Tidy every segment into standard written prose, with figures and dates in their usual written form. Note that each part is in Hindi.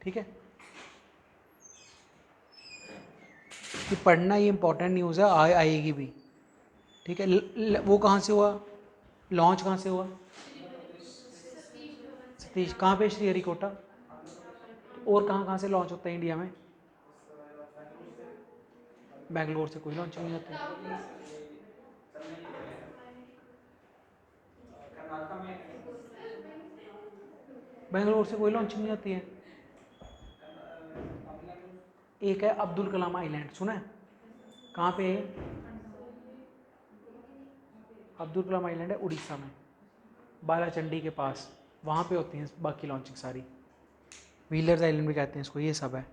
ठीक है, कि पढ़ना ये इंपॉर्टेंट न्यूज़ है, आएगी भी। ठीक है, वो कहाँ से हुआ, लॉन्च कहाँ से हुआ? सतीश कहाँ पे? श्रीहरिकोटा। और कहाँ कहाँ से लॉन्च होता है इंडिया में? बेंगलोर से कोई लॉन्चिंग नहीं होती। बेंगलोर से कोई लॉन्चिंग नहीं होती है। एक है अब्दुल कलाम आइलैंड, सुना है? कहाँ पे है? अब्दुल कलाम आइलैंड है उड़ीसा में, बालाचंडी के पास, वहाँ पे होती हैं बाकी लॉन्चिंग सारी। व्हीलर्स आइलैंड भी कहते हैं इसको, ये सब है।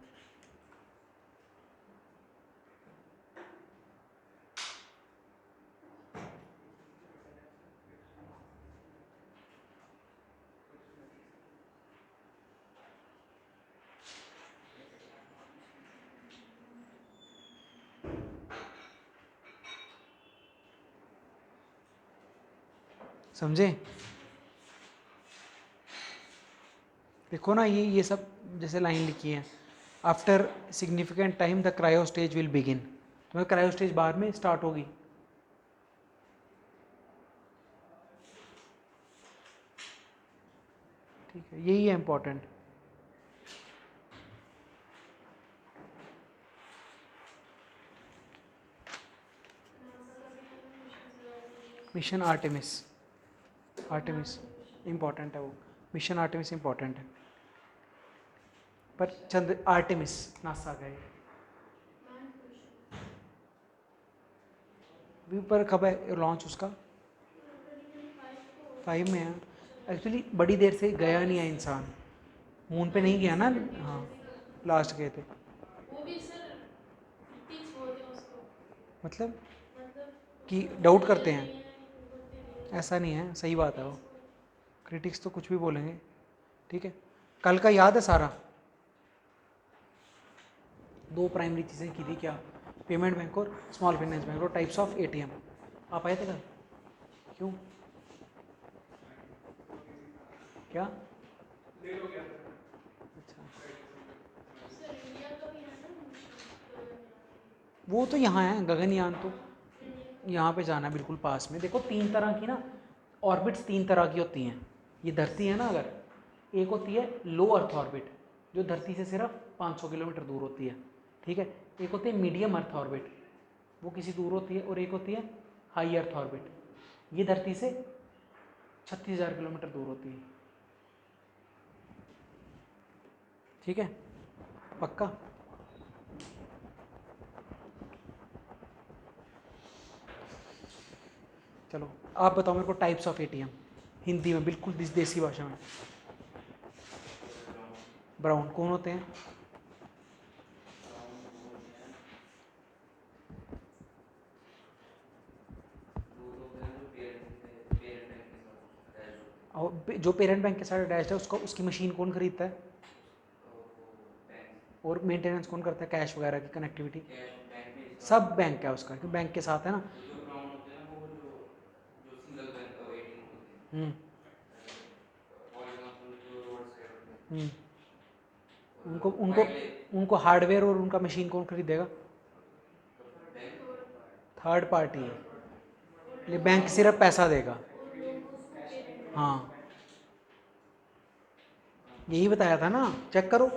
समझे? देखो ना, ये सब जैसे लाइन लिखी है, after significant time the cryo stage will begin. तो क्रायो स्टेज बाद में स्टार्ट होगी। ठीक है, यही है important. Mission Artemis, Artemis important है वो, मिशन आर्टेमिस इंपॉर्टेंट है। पर चंद्र आर्टेमिस नासा का है। अभी पर कब है लॉन्च उसका? 5 में है। एक्चुअली बड़ी देर से गया नहीं है इंसान, मून पे नहीं गया ना। हाँ, लास्ट गए थे। वो भी सर क्रिटिक्स बोलते हैं उसको, मतलब कि उसको डाउट ले करते नहीं हैं? है, वो करते नहीं है। ऐसा नहीं है, सही बात है वो। Critics क्रिटिक्स तो कुछ भी बोलेंगे। ठीक है, कल का याद है सारा? 2 प्राइमरी चीज़ें की थी क्या? पेमेंट बैंक और स्मॉल फाइनेंस बैंक और टाइप्स ऑफ एटीएम। आप आए थे कल? क्यों? क्या? अच्छा, सर इंडिया का भी है ना मिशन गगनयान। वो तो यहाँ है गगनयान, तो इंडिया का यहाँ पे जाना है बिल्कुल पास में। देखो 3 तरह की ना ऑर्बिट्स, 3 तरह की होती हैं। ये धरती है ना, अगर एक होती है लो अर्थ ऑर्बिट, जो धरती से सिर्फ 500 किलोमीटर दूर होती है। ठीक है, एक होती है मीडियम अर्थ ऑर्बिट, वो किसी दूर होती है, और एक होती है हाई अर्थ ऑर्बिट, ये धरती से 36,000 किलोमीटर दूर होती है। ठीक है, पक्का? चलो आप बताओ मेरे को टाइप्स ऑफ एटीएम हिंदी में, बिल्कुल देसी भाषा में। ब्राउन कौन होते हैं? और जो पेरेंट बैंक के साथ अटैच्ड है उसको, उसकी मशीन कौन खरीदता है? और मेंटेनेंस कौन करता है, कैश वगैरह की कनेक्टिविटी? सब बैंक है उसका, क्योंकि बैंक के साथ है ना। हम्म हम्म उनको उनको उनको हार्डवेयर और उनका मशीन कौन खरीदेगा? थर्ड पार्टी है, ये बैंक सिर्फ पैसा देगा। और लोग उसको पेमेंट करते हाँ, हैं। यही बताया था ना, चेक करो।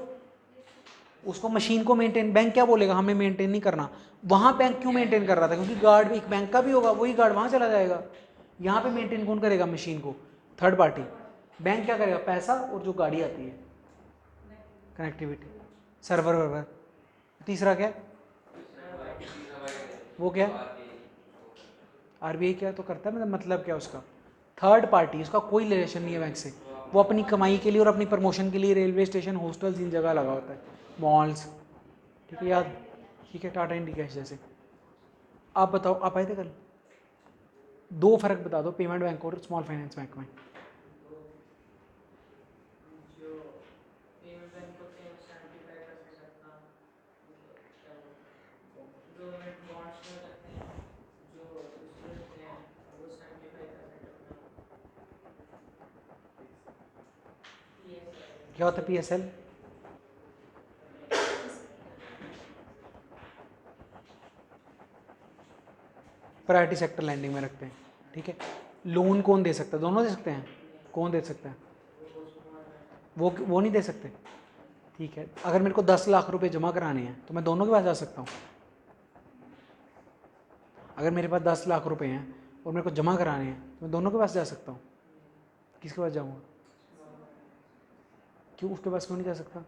उसको मशीन को मेंटेन, बैंक क्या बोलेगा हमें मेंटेन नहीं करना। वहां बैंक क्यों मेंटेन कर रहा था? क्योंकि गार्ड एक बैंक का भी होगा, वही गार्ड वहां चला जाएगा। यहाँ पे मेंटेन कौन करेगा मशीन को? Third party. बैंक क्या करेगा? पैसा और जो गाड़ी आती है कनेक्टिविटी, सर्वर वर्वर। तीसरा क्या? वो क्या? आरबीआई क्या तो करता है, मतलब क्या उसका? थर्ड पार्टी, उसका कोई रिलेशन नहीं है बैंक से। वो अपनी कमाई के लिए और अपनी प्रमोशन के लिए रेलवे स्टेशन, हॉस्टल्स, इन जगह लगा होता है, मॉल्स। ठीक है, याद? ठीक है, टाटा इंडिकेश जैसे। आप बताओ, आप आए थे कल? 2 फर्क बता दो पेमेंट बैंक और स्मॉल फाइनेंस बैंक में। जो पेमेंट बैंक होते हैं 75% अपना मतलब क्या बोलते हैं गवर्नमेंट बॉन्ड्स में रखते हैं, जो दूसरे होते हैं वो 75% अपना पीएसएल। क्या होता है पीएसएल? प्रायोरिटी सेक्टर लैंडिंग में रखते हैं, ठीक है। लोन कौन दे सकता है? दोनों दे सकते हैं। कौन दे सकता है? वो नहीं दे सकते, ठीक है। अगर मेरे को 10 लाख रुपए जमा कराने हैं तो मैं दोनों के पास जा सकता हूँ। अगर मेरे पास 10 लाख रुपए हैं और मेरे को जमा कराने हैं तो मैं दोनों के पास जा सकता हूँ। किसके पास जाऊँगा? क्यों उसके पास क्यों नहीं जा सकता?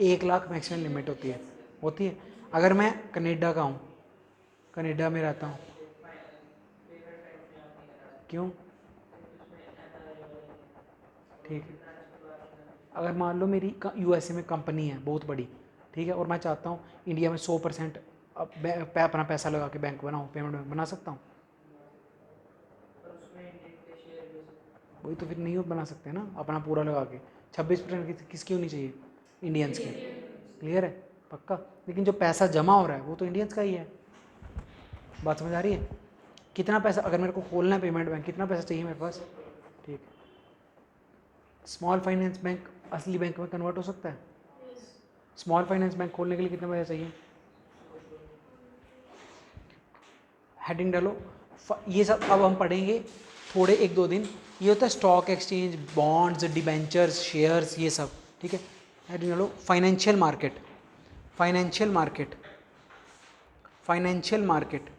एक लाख मैक्सिमम लिमिट होती है। अगर मैं कनाडा का हूँ, कनाडा में रहता हूँ, क्यों? ठीक है। अगर मान लो मेरी यूएसए में कंपनी है बहुत बड़ी, ठीक है, और मैं चाहता हूँ इंडिया में 100% अपना पैसा लगा के बैंक बनाऊँ, पेमेंट बैंक बना सकता हूँ? वही तो, फिर नहीं बना सकते ना अपना पूरा लगा के। 26% किसकी होनी चाहिए? इंडियंस की। क्लियर है? पक्का? लेकिन जो पैसा जमा हो रहा है वो तो इंडियंस का ही है। बात समझ आ रही है? कितना पैसा, अगर मेरे को खोलना है पेमेंट बैंक, कितना पैसा चाहिए मेरे पास? ठीक है। स्मॉल फाइनेंस बैंक असली बैंक में कन्वर्ट हो सकता है? स्मॉल फाइनेंस बैंक खोलने के लिए कितना पैसा चाहिए? हेडिंग डालो। ये सब अब हम पढ़ेंगे थोड़े 1-2 दिन। ये होता है stock exchange, bonds, debentures, shares, ये सब, ठीक है। हेडिंग डालो financial market. Financial market, financial market.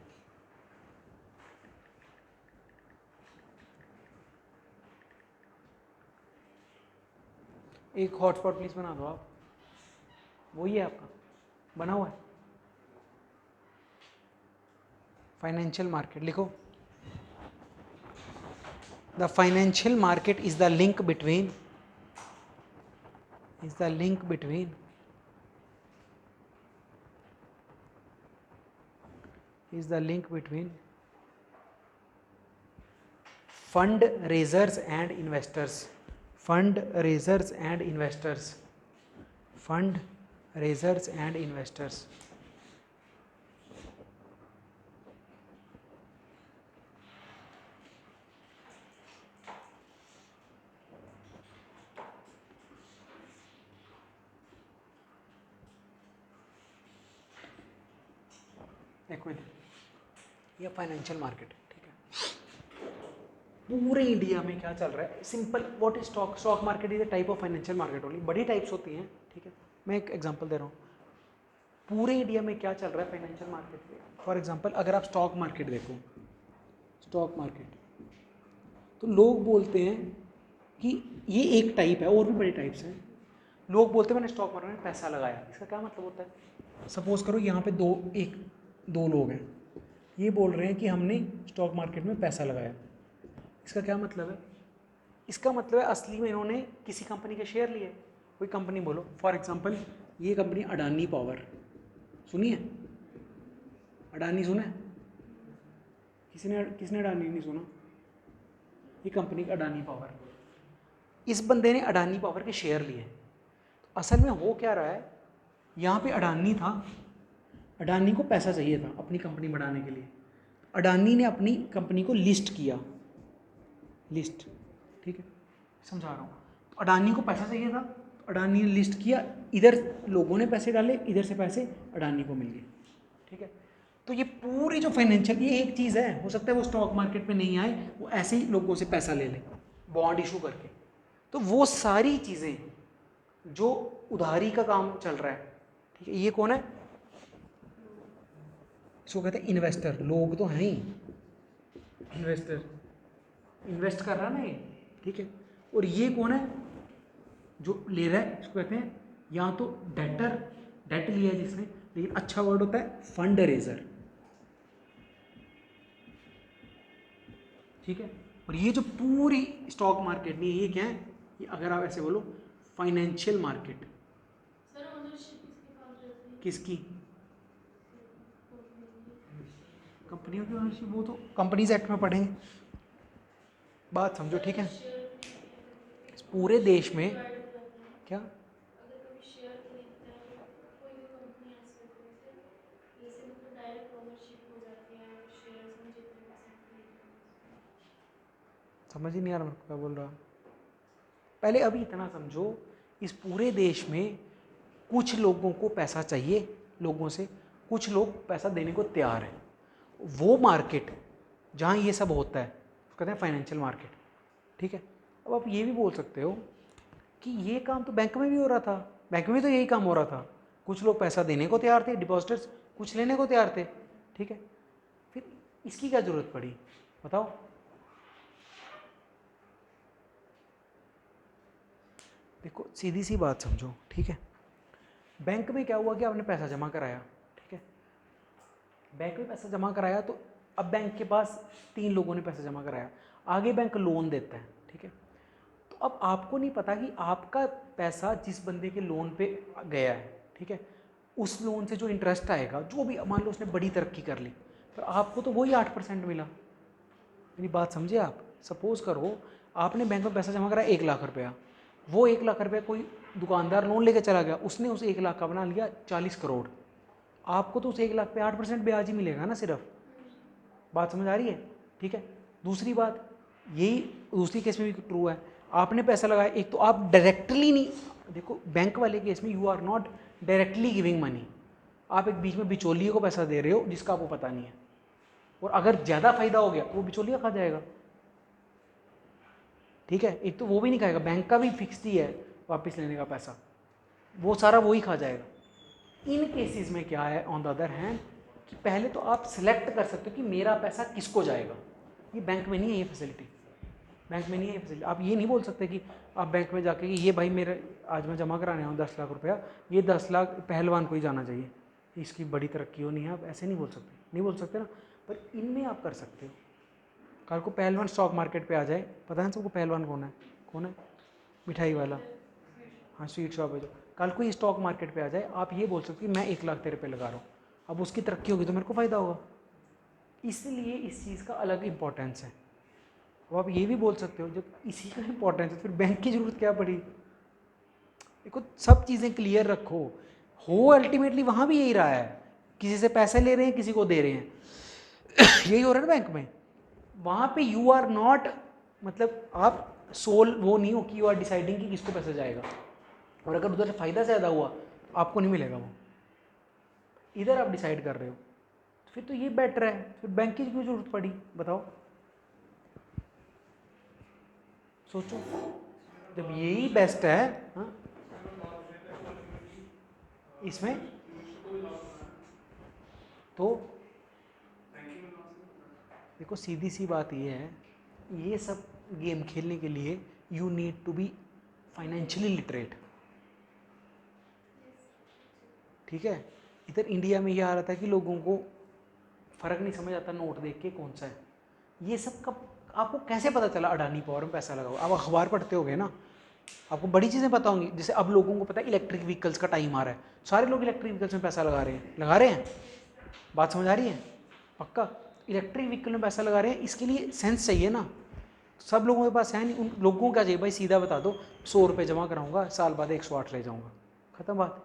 एक हॉटस्पॉट प्लीज बना दो आप, वही है आपका बना हुआ है। फाइनेंशियल मार्केट लिखो। The financial market is the link between is the link between fundraisers and investors. Fundraisers and investors. Fundraisers and investors. ये फाइनेंशियल मार्केट, ठीक है। पूरे इंडिया में क्या चल रहा है? Simple, what is stock? Stock market is a type of financial market only. बड़ी टाइप्स होती हैं, ठीक है। मैं एक एग्जांपल दे रहा हूँ। पूरे इंडिया में क्या चल रहा है फाइनेंशियल मार्केट पे? फॉर एग्जांपल अगर आप स्टॉक मार्केट देखो, स्टॉक मार्केट, तो लोग बोलते हैं कि ये एक टाइप है, और भी बड़े टाइप्स हैं। लोग बोलते हैं मैंने स्टॉक मार्केट में पैसा लगाया। इसका क्या मतलब होता है? सपोज करो यहाँ पे दो लोग हैं, ये बोल रहे हैं कि हमने स्टॉक मार्केट में पैसा लगाया। इसका क्या मतलब है? इसका मतलब है असली में इन्होंने किसी कंपनी के शेयर लिए। कोई कंपनी बोलो, फॉर एग्जांपल ये कंपनी अडानी पावर, सुनिए अडानी सुना है? किसने अडानी नहीं सुना? ये कंपनी अडानी पावर, इस बंदे ने अडानी पावर के शेयर लिए। तो असल में हो क्या रहा है, यहाँ पे अडानी था, अडानी को पैसा चाहिए था अपनी कंपनी बढ़ाने के लिए। अडानी ने अपनी कंपनी को लिस्ट किया, लिस्ट, ठीक है, समझा रहा हूँ। तो अडानी को पैसा चाहिए था, तो अडानी ने लिस्ट किया, इधर लोगों ने पैसे डाले, इधर से पैसे अडानी को मिल गए, ठीक है। तो ये पूरी जो फाइनेंशियल, ये एक चीज़ है, हो सकता है वो स्टॉक मार्केट में नहीं आए, वो ऐसे ही लोगों से पैसा ले लें बॉन्ड इशू करके। तो वो सारी चीज़ें जो उधारी का काम चल रहा है, ठीक है, ये कौन है? इसको कहते हैं इन्वेस्टर। लोग तो हैं ही इन्वेस्टर, इन्वेस्ट कर रहा है ना ये, ठीक है। और ये कौन है जो ले रहा है? इसको कहते हैं या तो डेटर, डेट लिया है जिसने, लेकिन अच्छा वर्ड होता है फंड रेजर, ठीक है। और ये जो पूरी स्टॉक मार्केट नहीं है, ये क्या है? ये अगर आप ऐसे बोलो फाइनेंशियल मार्केट। सर ओनरशिप किसके पास रहती है? किसकी? कंपनियों की ओनरशिप, वो तो कंपनीज एक्ट में पढ़ेंगे, बात समझो, ठीक है। पूरे देश में क्या? अगर कभी शेयर खरीदते हैं तो कोई भी कंपनी ऐसे होती है जैसे मतलब डायरेक्ट ओनरशिप हो जाती है शेयर्स में जितने परसेंट खरीदते हैं। समझ ही नहीं आ रहा मैं क्या बोल रहा। पहले अभी इतना समझो, इस पूरे देश में कुछ लोगों को पैसा चाहिए लोगों से, कुछ लोग पैसा देने को तैयार हैं। वो मार्केट जहाँ ये सब होता है उसको कहते हैं फाइनेंशियल मार्केट, ठीक है। अब आप ये भी बोल सकते हो कि ये काम तो बैंक में भी हो रहा था, बैंक में भी तो यही काम हो रहा था, कुछ लोग पैसा देने को तैयार थे डिपॉजिटर्स, कुछ लेने को तैयार थे, ठीक है। फिर इसकी क्या ज़रूरत पड़ी बताओ? देखो सीधी सी बात समझो, ठीक है। बैंक में क्या हुआ कि आपने पैसा जमा कराया, ठीक है। बैंक में पैसा जमा कराया तो अब बैंक के पास 3 लोगों ने पैसा जमा कराया, आगे बैंक लोन देता है, ठीक है। तो अब आपको नहीं पता कि आपका पैसा जिस बंदे के लोन पे गया है, ठीक है, उस लोन से जो इंटरेस्ट आएगा, जो भी मान लो उसने बड़ी तरक्की कर ली, पर आपको तो वही 8% मिला। मेरी बात समझे आप? सपोज करो आपने बैंक में पैसा जमा कराया 1 लाख रुपया, वो 1 लाख रुपया कोई दुकानदार लोन लेके चला गया, उसने उस 1 लाख का बना लिया 40 करोड़, आपको तो उस 1 लाख पे 8% ब्याज ही मिलेगा ना सिर्फ। बात समझ आ रही है? ठीक है। दूसरी बात, यही दूसरी केस में भी ट्रू है, आपने पैसा लगाया, एक तो आप डायरेक्टली नहीं, देखो बैंक वाले केस में you are not directly giving money, आप एक बीच में बिचौलिए को पैसा दे रहे हो जिसका आपको पता नहीं है, और अगर ज़्यादा फायदा हो गया तो वो बिचौलिया खा जाएगा, ठीक है। एक तो वो भी नहीं खाएगा, बैंक का भी फिक्स्ड ही है वापस लेने का पैसा, वो सारा वो ही खा जाएगा। इन केसेस में क्या है ऑन द अदर हैंड कि पहले तो आप सिलेक्ट कर सकते हो कि मेरा पैसा किसको जाएगा, ये बैंक में नहीं है, ये फैसिलिटी बैंक में नहीं है ये फैसिलिटी। आप ये नहीं बोल सकते कि आप बैंक में जाके कि ये भाई मेरे आज मैं जमा कराने आऊँ 10 लाख रुपया, ये 10 लाख पहलवान को ही जाना चाहिए, इसकी बड़ी तरक्की होनी है, आप ऐसे नहीं बोल सकते, नहीं बोल सकते ना। पर इनमें आप कर सकते हो। कल को पहलवान स्टॉक मार्केट पे आ जाए, पता है सबको पहलवान कौन है? कौन है? मिठाई वाला, हाँ स्वीट शॉप है जो। कल को ये स्टॉक मार्केट पे आ जाए, आप ये बोल सकते हो कि मैं 1 लाख तेरे पे लगा रहा हूँ, अब उसकी तरक्की होगी तो मेरे को फ़ायदा होगा, इसलिए इस चीज़ का अलग इंपॉर्टेंस है। अब आप ये भी बोल सकते हो जब इसी का इंपॉर्टेंस है फिर बैंक की ज़रूरत क्या पड़ी? देखो सब चीज़ें क्लियर रखो, हो अल्टीमेटली वहाँ भी यही रहा है, किसी से पैसे ले रहे हैं, किसी को दे रहे हैं यही हो रहा है ना बैंक में। वहाँ पे यू आर नॉट, मतलब आप सोल वो नहीं हो कि यू आर डिसाइडिंग कि किसको पैसा जाएगा, और अगर उधर से फ़ायदा ज़्यादा हुआ तो आपको नहीं मिलेगा वो, इधर आप डिसाइड कर रहे हो, फिर तो ये बेटर है, फिर बैंक की क्यों जरूरत पड़ी बताओ? सोचो, जब यही बेस्ट है। हाँ इसमें तो देखो सीधी सी बात ये है, ये सब गेम खेलने के लिए you need to be financially literate, ठीक है। इधर इंडिया में ये आ रहा था कि लोगों को फ़र्क नहीं समझ आता नोट देख के कौन सा है, ये सब कब आपको कैसे पता चला अडानी पावर में पैसा लगाओ? आप अखबार पढ़ते होगे ना, आपको बड़ी चीज़ें पता होंगी। जैसे अब लोगों को पता है इलेक्ट्रिक व्हीकल्स का टाइम आ रहा है, सारे लोग इलेक्ट्रिक व्हीकल्स में पैसा लगा रहे हैं। बात समझ आ रही है? पक्का इलेक्ट्रिक व्हीकल में पैसा लगा रहे हैं, इसके लिए सेंस चाहिए ना, सब लोगों के पास है नहीं। उन लोगों को क्या चाहिए भाई, सीधा बता दो 100 रुपये जमा कराऊंगा, साल बाद 108 ले जाऊंगा, खत्म बात।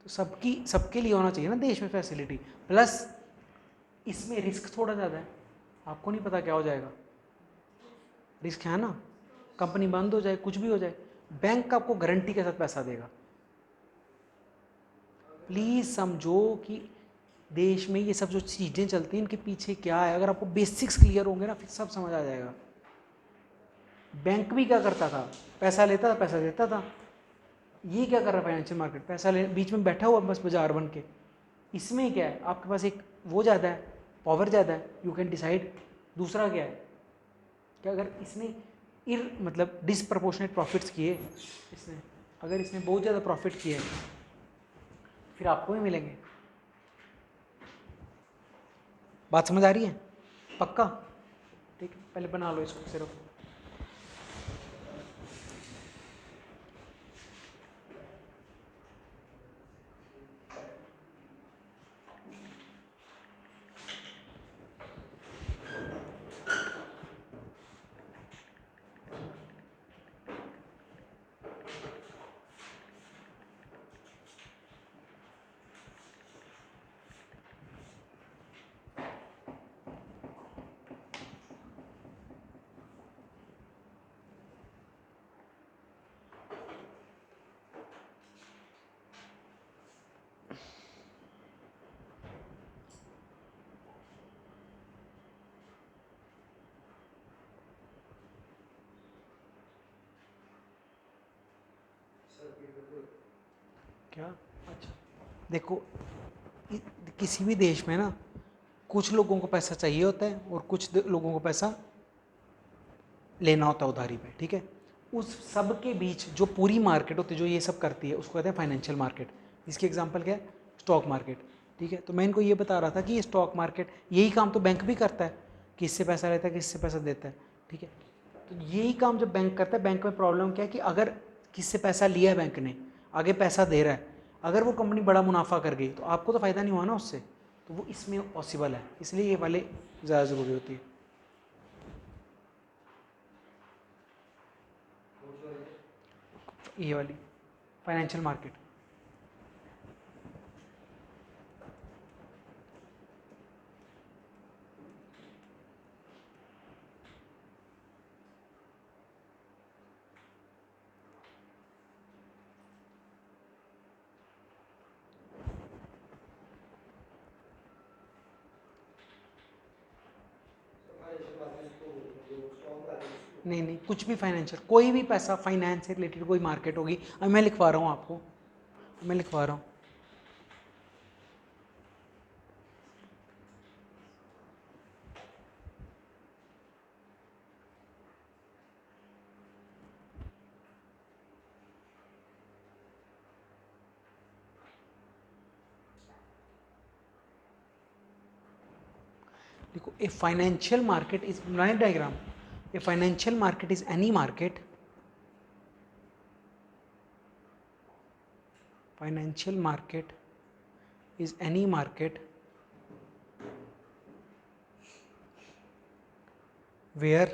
तो सबके लिए होना चाहिए ना देश में फैसिलिटी, प्लस इसमें रिस्क थोड़ा ज़्यादा है, आपको नहीं पता क्या हो जाएगा, रिस्क है ना, कंपनी बंद हो जाए, कुछ भी हो जाए, बैंक आपको गारंटी के साथ पैसा देगा। प्लीज़ समझो कि देश में ये सब जो चीज़ें चलती हैं इनके पीछे क्या है, अगर आपको बेसिक्स क्लियर होंगे ना फिर सब समझ आ जाएगा। बैंक भी क्या करता था, पैसा लेता था पैसा देता था, ये क्या कर रहा है फाइनेंशियल मार्केट, पैसा ले बीच में बैठा हुआ बस बाजार बन के। इसमें क्या है, आपके पास एक वो ज़्यादा है, पावर ज़्यादा है, यू कैन डिसाइड। दूसरा क्या है, क्या अगर इसने मतलब डिसप्रपोर्शनेट प्रॉफिट्स किए, इसने अगर इसने बहुत ज़्यादा प्रॉफिट किए फिर आपको भी मिलेंगे। बात समझ आ रही है? पक्का? ठीक है, पहले बना लो इसको सिर्फ। क्या? अच्छा, देखो किसी भी देश में ना कुछ लोगों को पैसा चाहिए होता है और कुछ लोगों को पैसा लेना होता है उधारी पे, ठीक है। उस सब के बीच जो पूरी मार्केट होती है जो ये सब करती है उसको कहते हैं फाइनेंशियल मार्केट। इसकी एग्जांपल क्या है? स्टॉक मार्केट, ठीक है। तो मैं इनको ये बता रहा था कि ये स्टॉक मार्केट, यही काम तो बैंक भी करता है, किससे पैसा लेता है किससे पैसा देता है, ठीक है। तो यही काम जब बैंक करता है, बैंक में प्रॉब्लम क्या है कि अगर किससे पैसा लिया है बैंक ने, आगे पैसा दे रहा है, अगर वो कंपनी बड़ा मुनाफा कर गई तो आपको तो फ़ायदा नहीं हुआ ना उससे, तो वो इसमें पॉसिबल है, इसलिए ये वाले ज़्यादा ज़रूरी होती है। ये वाली फाइनेंशियल मार्केट। नहीं नहीं, कुछ भी फाइनेंशियल, कोई भी पैसा फाइनेंस से रिलेटेड कोई मार्केट होगी। अब मैं लिखवा रहा हूँ आपको, मैं लिखवा रहा हूँ। देखो, a financial market is line diagram, a financial market is any market, financial market is any market where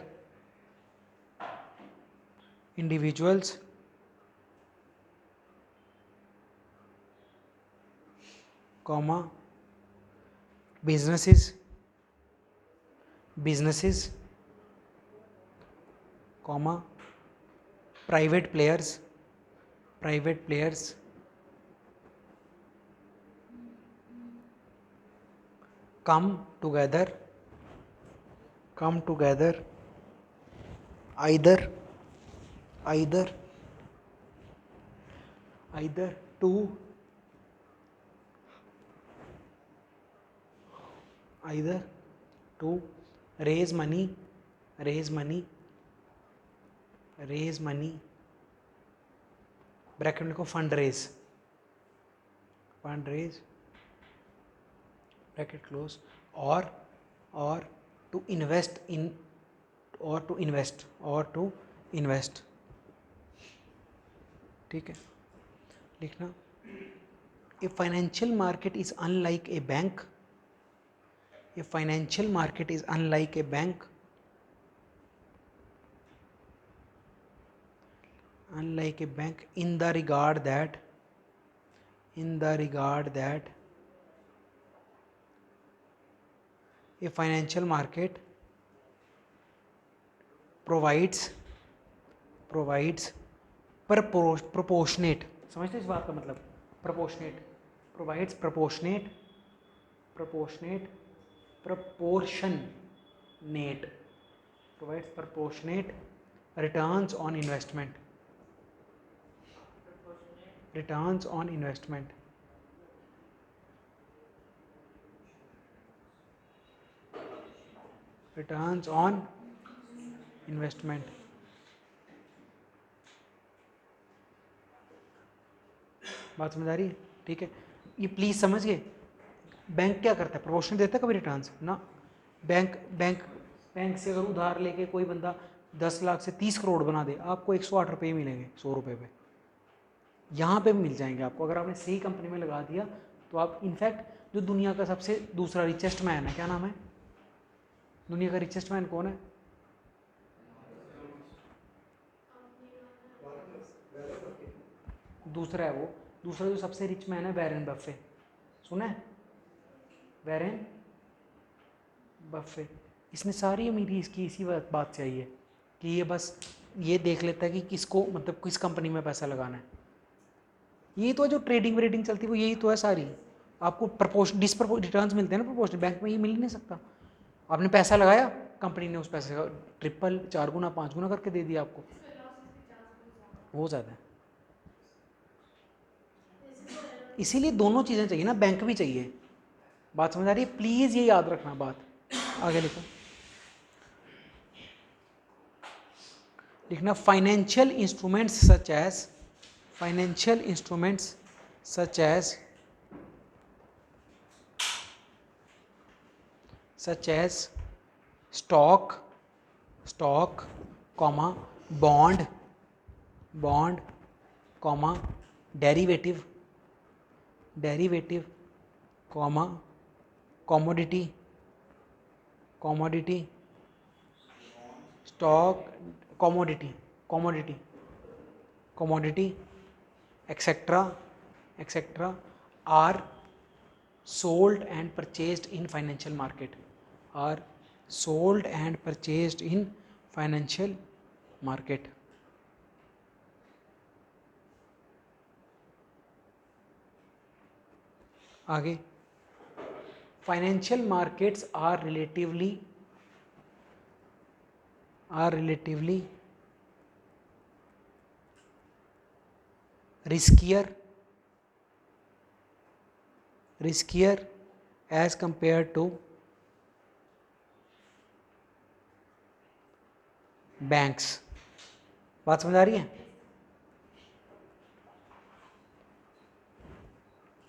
individuals comma businesses comma private players come together either to raise money bracket में लिखो फंड रेज ब्रैकेट क्लोज, और टू इन्वेस्ट ठीक है। लिखना, a financial market is unlike A bank, a financial market is unlike A bank, unlike a bank in the regard that a financial market provides proportionate, समझते इस बात का मतलब? proportionate provides proportionate returns on investment, बात समझ आ रही है? ठीक है, ये प्लीज समझ गए। बैंक क्या करता है? प्रोपोर्शनल देता है कभी रिटर्न्स ना। बैंक से अगर उधार लेके कोई बंदा 10 लाख से 30 करोड़ बना दे, आपको 108 रुपये मिलेंगे 100 रुपये पे, यहाँ पे मिल जाएंगे आपको। अगर आपने सही कंपनी में लगा दिया तो आप, इनफैक्ट जो दुनिया का सबसे दूसरा रिचेस्ट मैन है, क्या नाम है दुनिया का रिचेस्ट मैन? कौन है? दूसरा है वो, दूसरा जो सबसे रिच मैन है वैरेन बफे, सुना है? वैरेन बफे, इसने सारी अमीरी इसकी इसी बात से आई है कि ये बस ये देख लेता है कि किसको, मतलब किस कंपनी में पैसा लगाना है। ये तो जो ट्रेडिंग व्रेडिंग चलती है वो यही तो है सारी। आपको रिटर्न्स मिलते हैं ना प्रोपोर्शनल, बैंक में ये मिल ही नहीं सकता। आपने पैसा लगाया, कंपनी ने उस पैसे का ट्रिपल 4 गुना 5 गुना करके दे दिया आपको, वो ज़्यादा है। इसीलिए दोनों चीज़ें चाहिए ना, बैंक भी चाहिए। बात समझ आ रही है? प्लीज़ ये याद रखना बात। आगे लिखो, लिखना financial instruments such as, financial instruments such as, such as stock, comma bond, comma derivative, comma commodity, stock, commodity, etc. are sold and purchased in financial market, are sold and purchased in financial market. आगे, financial markets are relatively riskier as compared to banks. बात समझ आ रही है?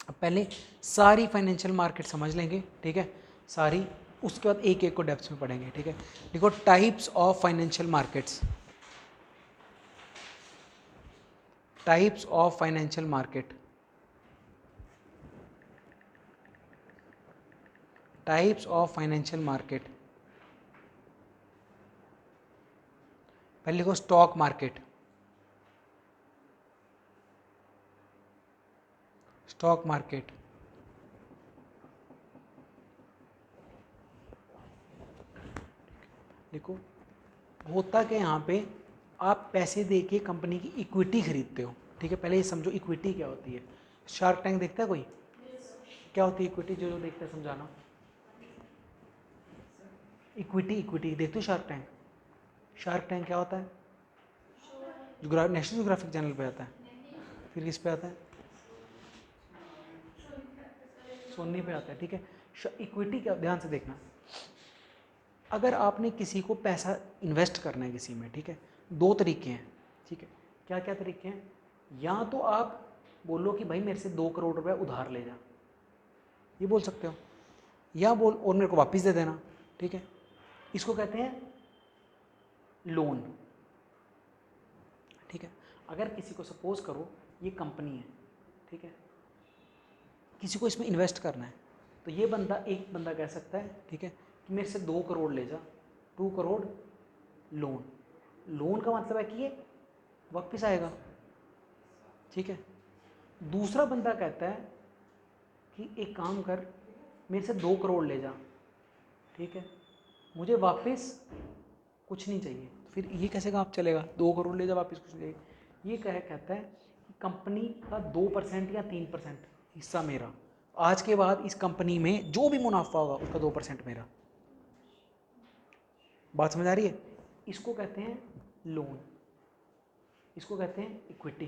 अब पहले सारी फाइनेंशियल मार्केट समझ लेंगे, ठीक है, सारी, उसके बाद एक एक को डेप्थ में पढ़ेंगे, ठीक है। देखो, types of financial markets, types of financial market, types of financial market. पहले लिखो स्टॉक मार्केट, स्टॉक मार्केट, देखो होता क्या यहाँ पे, आप पैसे दे के कंपनी की इक्विटी खरीदते हो, ठीक है। पहले ये समझो इक्विटी क्या होती है। शार्क टैंक देखता है कोई? क्या होती है इक्विटी? जो देखता है समझाना। इक्विटी देखते हो शार्क टैंक? शार्क टैंक क्या होता है? नेशनल ज्योग्राफिक चैनल पे आता है, फिर किस पे आता है? सोनी पे आता है, ठीक है। इक्विटी क्या, ध्यान से देखना, अगर आपने किसी को पैसा इन्वेस्ट करना है किसी में, ठीक है, दो तरीके हैं, ठीक है। क्या क्या तरीके हैं? या तो आप बोलो कि भाई मेरे से 2 करोड़ रुपए उधार ले जा, ये बोल सकते हो, या बोल और मेरे को वापस दे देना, ठीक है। इसको कहते हैं लोन, ठीक है। अगर किसी को सपोज करो ये कंपनी है, ठीक है, किसी को इसमें इन्वेस्ट करना है, तो ये बंदा, एक बंदा कह सकता है, ठीक है, कि मेरे से 2 करोड़ ले जा, 2 करोड़ लोन। लोन का मतलब है कि ये वापस आएगा, ठीक है। दूसरा बंदा कहता है कि एक काम कर, मेरे से 2 करोड़ ले जा, ठीक है, मुझे वापस कुछ नहीं चाहिए। फिर ये कैसे काम चलेगा? 2 करोड़ ले जा, वापस कुछ नहीं चाहिए। ये कहता है कि कंपनी का 2% या 3% हिस्सा मेरा, आज के बाद इस कंपनी में जो भी मुनाफा होगा उसका 2% मेरा। बात समझ आ रही है? इसको कहते हैं लोन, इसको कहते हैं इक्विटी,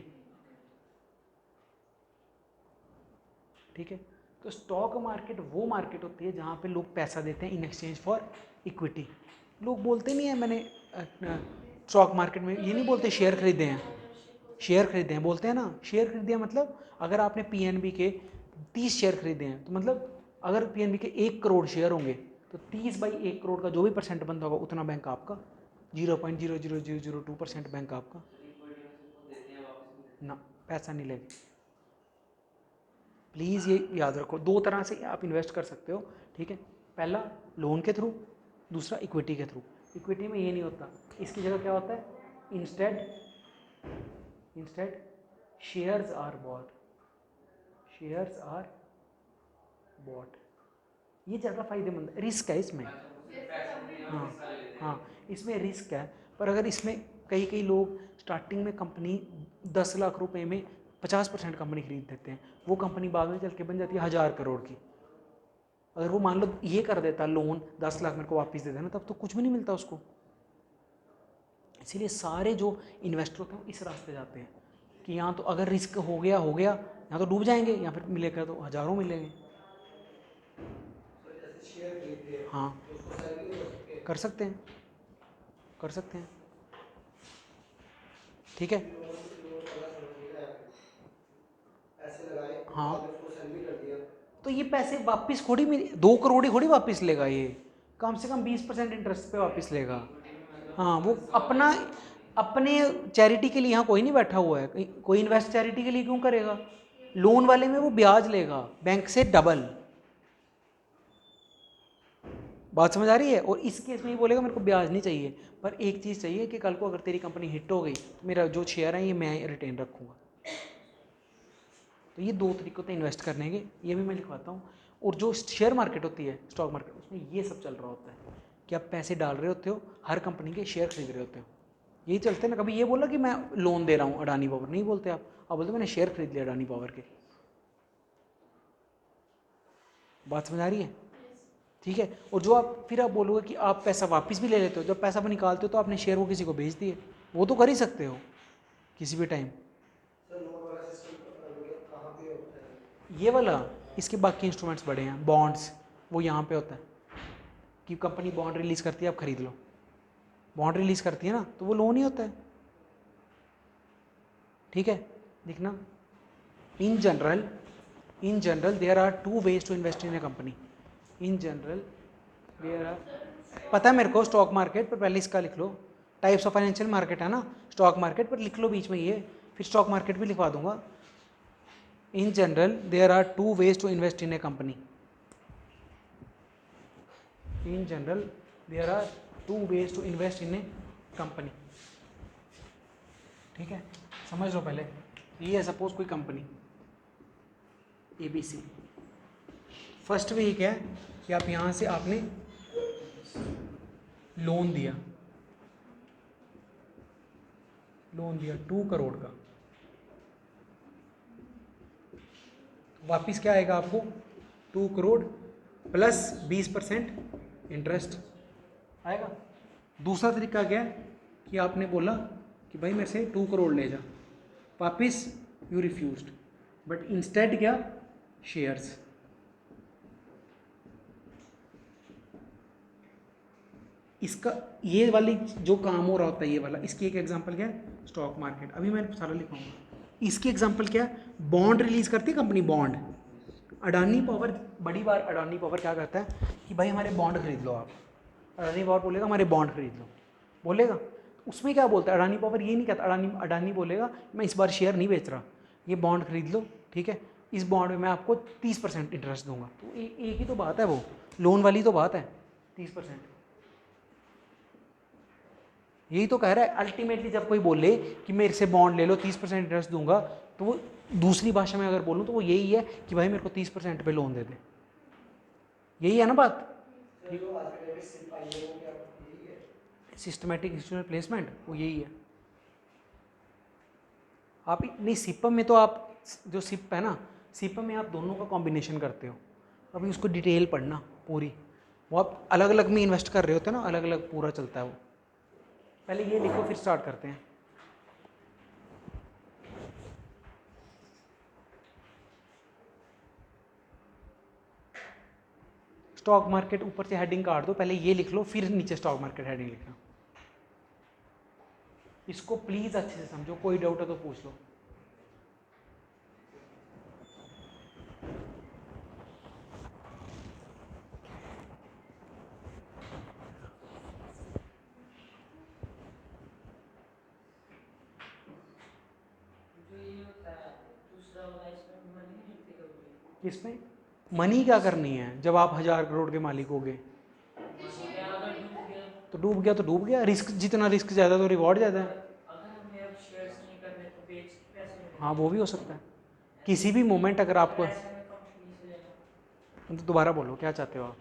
ठीक है। तो स्टॉक मार्केट वो मार्केट होती है जहाँ पे लोग पैसा देते हैं इन एक्सचेंज फॉर इक्विटी। लोग बोलते नहीं है मैंने स्टॉक मार्केट में, ये नहीं बोलते शेयर खरीदे हैं, शेयर खरीदे हैं, बोलते हैं ना शेयर खरीदे हैं। मतलब अगर आपने पीएनबी के 30 शेयर खरीदे हैं, तो मतलब अगर पीएनबी के 1 करोड़ शेयर होंगे, तो 30/1 करोड़ का जो भी परसेंट बनता होगा उतना बैंक आपका, 0.00002% बैंक आपका ना, पैसा नहीं लेंगे। प्लीज़ ये याद रखो, 2 तरह से आप इन्वेस्ट कर सकते हो, ठीक है। पहला लोन के थ्रू, दूसरा इक्विटी के थ्रू। इक्विटी में ये नहीं होता, इसकी जगह क्या होता है? Instead shares are bought, shares are bought. ये ज़्यादा फायदेमंद, रिस्क है इसमें, हाँ, इसमें रिस्क है। पर अगर इसमें कई लोग स्टार्टिंग में कंपनी 10 लाख रुपए में 50% कंपनी खरीद देते हैं, वो कंपनी बाद में चल के बन जाती है 1000 करोड़ की। अगर वो मान लो ये कर देता लोन, 10 लाख मेरे को वापस दे देना, तब तो कुछ भी नहीं मिलता उसको। इसीलिए सारे जो इन्वेस्टर होते हैं वो इस रास्ते जाते हैं कि यहाँ तो अगर रिस्क हो गया यहाँ तो डूब जाएंगे, या फिर मिलेगा तो हज़ारों मिलेंगे। हाँ कर सकते हैं, कर सकते हैं, ठीक है। हाँ तो ये पैसे वापस थोड़ी 2 करोड़ ही थोड़ी वापस लेगा, ये कम से कम 20% इंटरेस्ट पे वापस लेगा। हाँ वो अपने चैरिटी के लिए यहाँ कोई नहीं बैठा हुआ है, कोई इन्वेस्ट चैरिटी के लिए क्यों करेगा। लोन वाले में वो ब्याज लेगा बैंक से डबल। बात समझ आ रही है। और इस केस में ये बोलेगा मेरे को ब्याज नहीं चाहिए, पर एक चीज़ चाहिए कि कल को अगर तेरी कंपनी हिट हो गई तो मेरा जो शेयर है ये मैं रिटेन रखूँगा। तो ये 2 तरीकों से इन्वेस्ट करने के, ये भी मैं लिखवाता हूँ। और जो शेयर मार्केट होती है, स्टॉक मार्केट, उसमें ये सब चल रहा होता है कि आप पैसे डाल रहे होते हो, हर कंपनी के शेयर खरीद रहे होते हो, यही चलते हैं ना। कभी ये बोला कि मैं लोन दे रहा हूँ अडानी पावर, नहीं बोलते आप बोलते मैंने शेयर खरीद लिया अडानी पावर के। बात समझ आ रही है, ठीक है। और जो आप फिर आप बोलोगे कि आप पैसा वापस भी ले लेते हो, जब पैसा आप निकालते हो तो आपने शेयर वो किसी को बेच दिए, वो तो कर ही सकते हो किसी भी टाइम। ये वाला, इसके बाकी इंस्ट्रूमेंट्स बड़े हैं, बॉन्ड्स, वो यहाँ पे होता है कि कंपनी बॉन्ड रिलीज़ करती है, आप खरीद लो। बॉन्ड रिलीज़ करती है ना, तो वो लोन ही होता है, ठीक है। देखना, in general there are 2 ways to invest in a company. In general there are, पता है मेरे को स्टॉक मार्केट पर, पहले इसका लिख लो, टाइप्स ऑफ फाइनेंशियल मार्केट है ना, स्टॉक मार्केट पर लिख लो बीच में ये, फिर स्टॉक मार्केट भी लिखवा दूंगा। In general, there are 2 ways to invest in a company. In general, there are 2 ways to invest in a company. ठीक है, समझ लो पहले। ये है सपोज कोई कंपनी ABC। फर्स्ट वे क्या है कि आप यहाँ से आपने लोन दिया 2 करोड़ का, वापिस क्या आएगा आपको 2 करोड़ प्लस 20% इंटरेस्ट आएगा। दूसरा तरीका क्या है कि आपने बोला कि भाई मेरे से 2 करोड़ ले जा, वापिस यू रिफ्यूज्ड, बट इंस्टेड क्या, शेयर्स। इसका ये वाली जो काम हो रहा होता है ये वाला, इसकी एक एग्जांपल क्या है, स्टॉक मार्केट। अभी मैं सारा लिखाऊंगा। इसकी एग्जांपल क्या है, बॉन्ड रिलीज करती है कंपनी, बॉन्ड। अडानी पावर, बड़ी बार अडानी पावर क्या करता है कि भाई हमारे बॉन्ड खरीद लो आप। अडानी पावर बोलेगा हमारे बॉन्ड खरीद लो, बोलेगा। उसमें क्या बोलता है अडानी पावर, ये नहीं कहता। अडानी बोलेगा मैं इस बार शेयर नहीं बेच रहा, ये बॉन्ड खरीद लो, ठीक है, इस बॉन्ड में मैं आपको 30% इंटरेस्ट दूंगा। तो एक ही तो बात है, वो लोन वाली तो बात है, 30%। यही तो कह रहा है अल्टीमेटली। जब कोई बोले कि मेरे से बॉन्ड ले लो 30% इंटरेस्ट दूंगा, तो वो दूसरी भाषा में अगर बोलूँ तो वो यही है कि भाई मेरे को 30% पे लोन दे दे। यही है ना बात। सिस्टमैटिक इंस्टीट्यूशनल प्लेसमेंट, वो यही है। आप नहीं, सिपम में तो आप जो सिप है ना, सिपम में आप दोनों का कॉम्बिनेशन करते हो। अभी उसको डिटेल पढ़ना पूरी, वो आप अलग अलग में इन्वेस्ट कर रहे होते हैं ना, अलग अलग पूरा चलता है वो। पहले ये लिखो फिर स्टार्ट करते हैं। स्टॉक मार्केट ऊपर से हेडिंग काट दो, पहले ये लिख लो फिर नीचे स्टॉक मार्केट हेडिंग लिखना। इसको प्लीज अच्छे से समझो, कोई डाउट है तो पूछ लो। किसमें मनी क्या करनी है, जब आप 1000 करोड़ के मालिक हो गए तो डूब गया तो डूब गया। रिस्क जितना रिस्क ज़्यादा तो रिवॉर्ड ज़्यादा है। हाँ वो भी हो सकता है किसी भी मोमेंट। अगर आपको तो दोबारा बोलो क्या चाहते हो आप।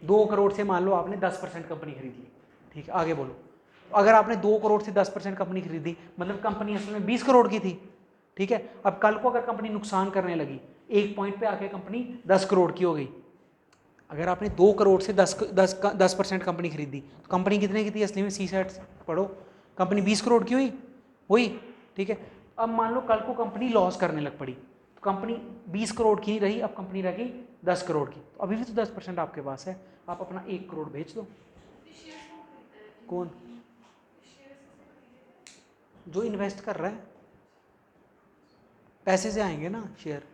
2 करोड़ से मान लो आपने 10% कंपनी खरीद ली, ठीक है, आगे बोलो। अगर आपने 2 करोड़ से 10% कंपनी खरीदी, मतलब कंपनी असल में 20 करोड़ की थी, ठीक है। अब कल को अगर कंपनी नुकसान करने लगी, एक पॉइंट पे आके कंपनी 10 करोड़ की हो गई। अगर आपने 2 करोड़ से 10% कंपनी खरीदी, तो कंपनी कितने की थी असली में? सी सेट पढ़ो, कंपनी 20 करोड़ की हुई, हुई, ठीक है। अब मान लो कल को कंपनी लॉस करने लग पड़ी, तो कंपनी 20 करोड़ की रही, अब कंपनी रह गई 10 करोड़ की, तो अभी भी तो 10% आपके पास है, आप अपना 1 करोड़ बेच दो। कौन? जो इन्वेस्ट कर रहा है, पैसे से आएंगे ना शेयर।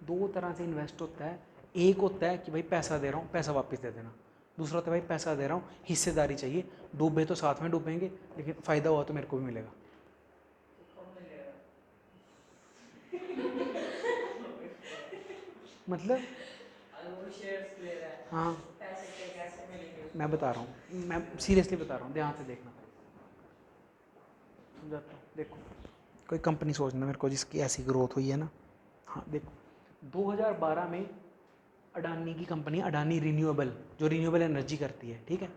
दो तरह से इन्वेस्ट होता है, एक होता है कि भाई पैसा दे रहा हूँ, पैसा वापस दे देना। दूसरा होता है भाई पैसा दे रहा हूँ, हिस्सेदारी चाहिए, डूबे तो साथ में डूबेंगे, लेकिन फ़ायदा हुआ तो मेरे को भी मिलेगा। मतलब अगर वो शेयर्स ले रहा है, हाँ, पैसे कैसे मिलेंगे उसको? मैं बता रहा हूँ, मैं सीरियसली बता रहा हूँ, ध्यान से देखना, समझाता हूँ। देखो कोई कंपनी सोचना मेरे को जिसकी ऐसी ग्रोथ हुई है ना। हाँ देखो, 2012 में अडानी की कंपनी, अडानी रिन्यूएबल, जो रिन्यूएबल एनर्जी करती है, ठीक है,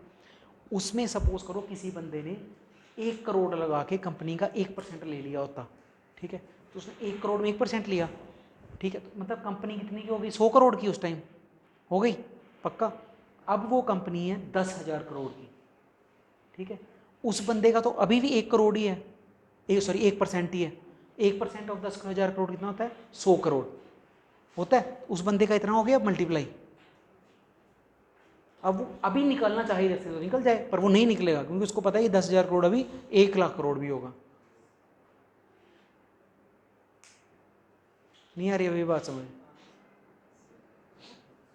उसमें सपोज करो किसी बंदे ने 1 करोड़ लगा के कंपनी का 1% ले लिया होता, ठीक है, तो उसने 1 करोड़ में 1% लिया, ठीक है, तो मतलब कंपनी कितनी की हो गई? 100 करोड़ की उस टाइम हो गई, पक्का। अब वो कंपनी है 10,000 करोड़ की, ठीक है, उस बंदे का तो अभी भी 1 करोड़ ही है, 1% ही है। 1% ऑफ 10,000 करोड़ कितना होता है? 100 करोड़ होता है। उस बंदे का इतना हो गया मल्टीप्लाई। अब वो अभी निकलना चाहिए जैसे तो निकल जाए, पर वो नहीं निकलेगा, क्योंकि उसको पता है ये 10,000 करोड़ अभी 1 लाख करोड़ भी होगा। नहीं आ रही अभी बात समझ?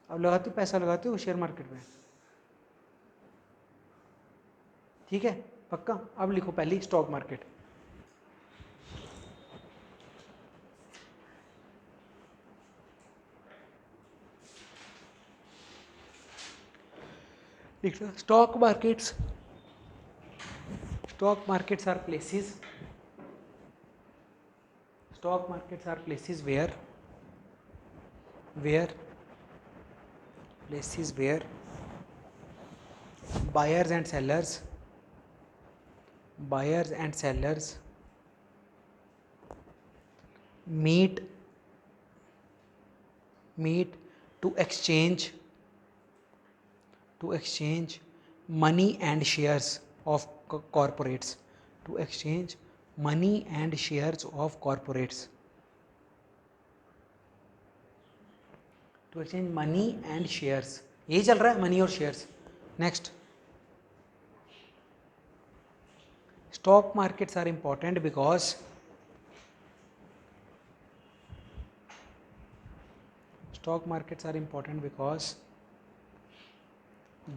अब लगाते हो, पैसा लगाते हो शेयर मार्केट में, ठीक है, पक्का। अब लिखो पहली स्टॉक मार्केट। लिखना stock markets. Stock markets are places, stock markets are places where buyers and sellers meet to exchange money and shares of corporates, to exchange money and shares of corporates, to exchange money and shares, यही चल रहा है, मनी और shares. Next, stock markets are important because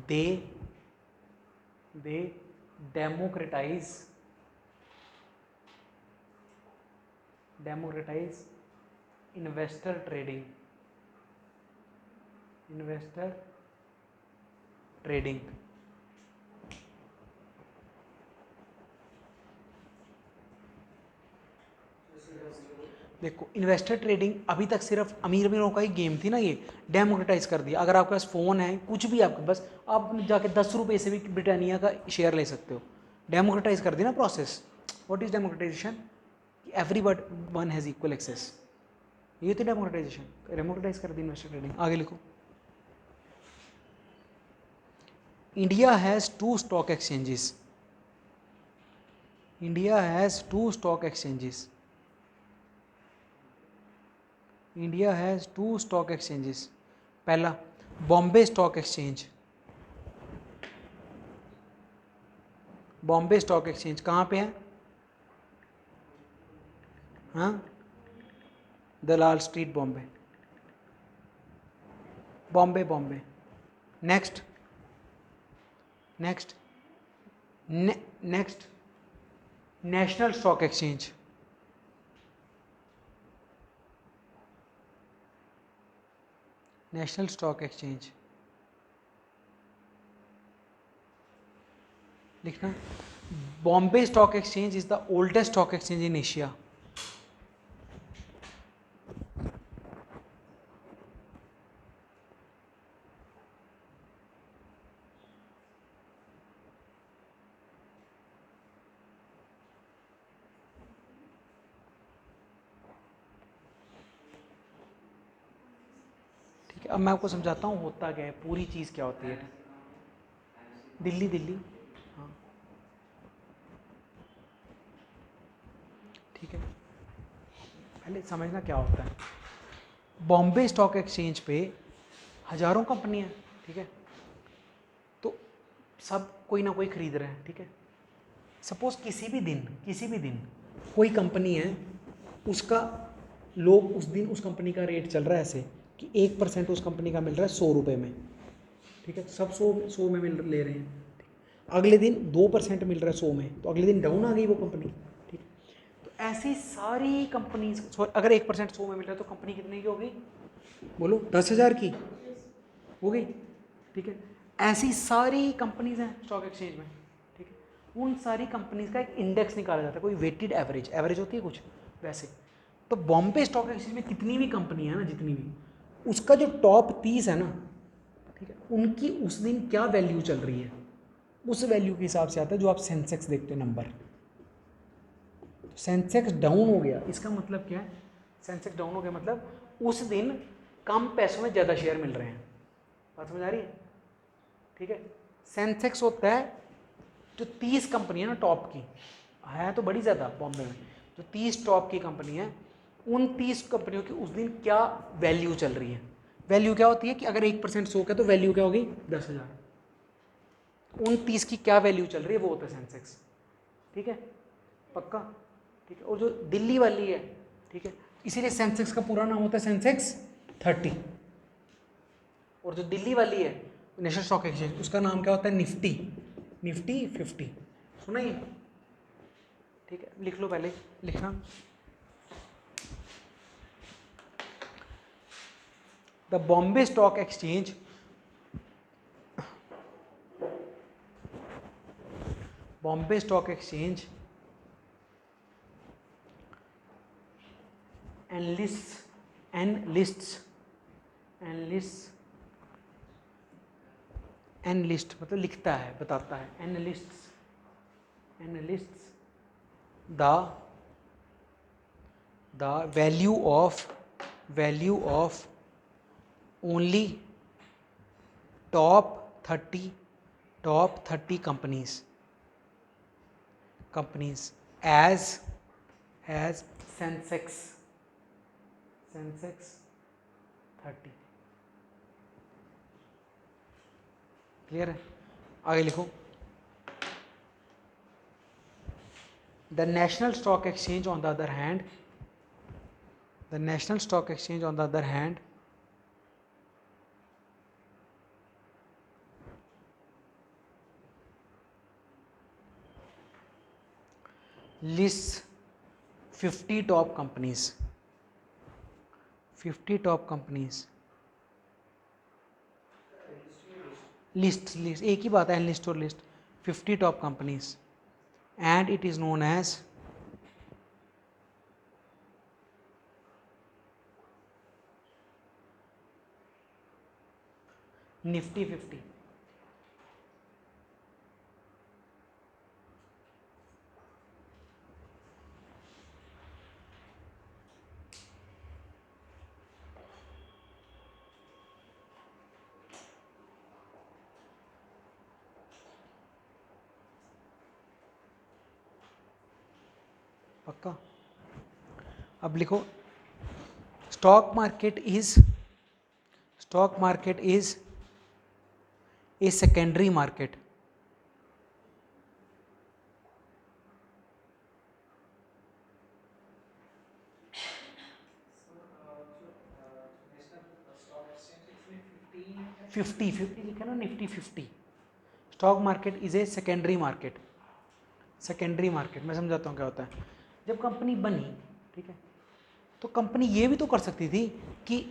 they democratize investor trading, देखो इन्वेस्टर ट्रेडिंग अभी तक सिर्फ अमीर अमीरों का ही गेम थी ना, ये डेमोक्रेटाइज कर दिया। अगर आपके पास फ़ोन है, कुछ भी आपके पास, आप जाके 10 रुपये से भी ब्रिटानिया का शेयर ले सकते हो। डेमोक्रेटाइज कर दी ना process. What is democratisation? Everyone has equal access, ये तो डेमोक्रेटाइजेशन। डेमोक्रेटाइज कर दी इन्वेस्टर ट्रेडिंग। आगे लिखो, India has 2 stock exchanges. India has 2 stock exchanges. India has 2 stock exchanges. पहला Bombay stock exchange. Bombay stock exchange कहाँ पे है? हाँ, Dalal street, Bombay, Bombay Bombay. Next next next national stock exchange. National stock exchange लिखना। Bombay stock exchange is the oldest stock exchange in Asia. ठीक है, अब मैं आपको समझाता हूँ होता क्या है, पूरी चीज़ क्या होती है। दिल्ली, हाँ, ठीक है, पहले समझना क्या होता है। बॉम्बे स्टॉक एक्सचेंज पे हजारों कंपनियां, ठीक है, तो सब कोई ना कोई खरीद रहे हैं, ठीक है। सपोज किसी भी दिन कोई कंपनी है, उसका लोग उस दिन उस कंपनी का रेट चल रहा है ऐसे कि 1% उस कंपनी का मिल रहा है 100 रुपये में, ठीक है, सब 100 में मिल ले रहे हैं। अगले दिन 2% मिल रहा है 100 में, तो अगले दिन डाउन आ गई वो कंपनी, ठीक है। तो ऐसी सारी कंपनी, अगर 1% 100 में मिल रहा है तो कंपनी कितने की हो गई, बोलो 10,000 की हो गई, ठीक है। ऐसी सारी कंपनीज हैं स्टॉक एक्सचेंज में, ठीक है। उन सारी कंपनीज का एक इंडेक्स निकाला जाता है, कोई वेटेड एवरेज होती है कुछ वैसे। तो बॉम्बे स्टॉक एक्सचेंज में कितनी भी कंपनी है ना, जितनी भी, उसका जो टॉप 30 है ना, ठीक है, उनकी उस दिन क्या वैल्यू चल रही है, उस वैल्यू के हिसाब से आता है जो आप सेंसेक्स देखते हैं नंबर। तो सेंसेक्स डाउन हो गया, इसका मतलब क्या है, सेंसेक्स डाउन हो गया मतलब उस दिन कम पैसों में ज़्यादा शेयर मिल रहे हैं। बात समझ आ रही है, ठीक है। सेंसेक्स होता है जो 30 कंपनी है ना टॉप की, है तो बड़ी ज़्यादा बॉम्बे में, जो 30 टॉप की कंपनी है, उन 30 कंपनियों की उस दिन क्या वैल्यू चल रही है। वैल्यू क्या होती है कि अगर 1% शो का तो वैल्यू क्या होगी 10,000, उन 30 की क्या वैल्यू चल रही है वो होता है सेंसेक्स, ठीक है, पक्का, ठीक है। और जो दिल्ली वाली है, ठीक है, इसीलिए सेंसेक्स का पूरा नाम होता है सेंसेक्स 30, और जो दिल्ली वाली है नेशनल स्टॉक एक्सचेंज, उसका नाम क्या होता है निफ्टी 50। सुना ये, ठीक है, लिख लो, पहले लिखना। The Bombay stock exchange enlist मतलब लिखता है, बताता है, enlists the value of only top 30 companies as Sensex 30। Clear है, आगे लिखो। The national stock exchange on the other hand lists 50 top companies list एक ही बात है, लिस्ट और list, 50 top companies, and it is known as Nifty 50। पक्का, अब लिखो, stock market is a secondary market. Fifty लिखा ना, Nifty 50। Stock market is a secondary market मैं समझाता हूँ क्या होता है। जब कंपनी बनी, ठीक है, तो कंपनी ये भी तो कर सकती थी कि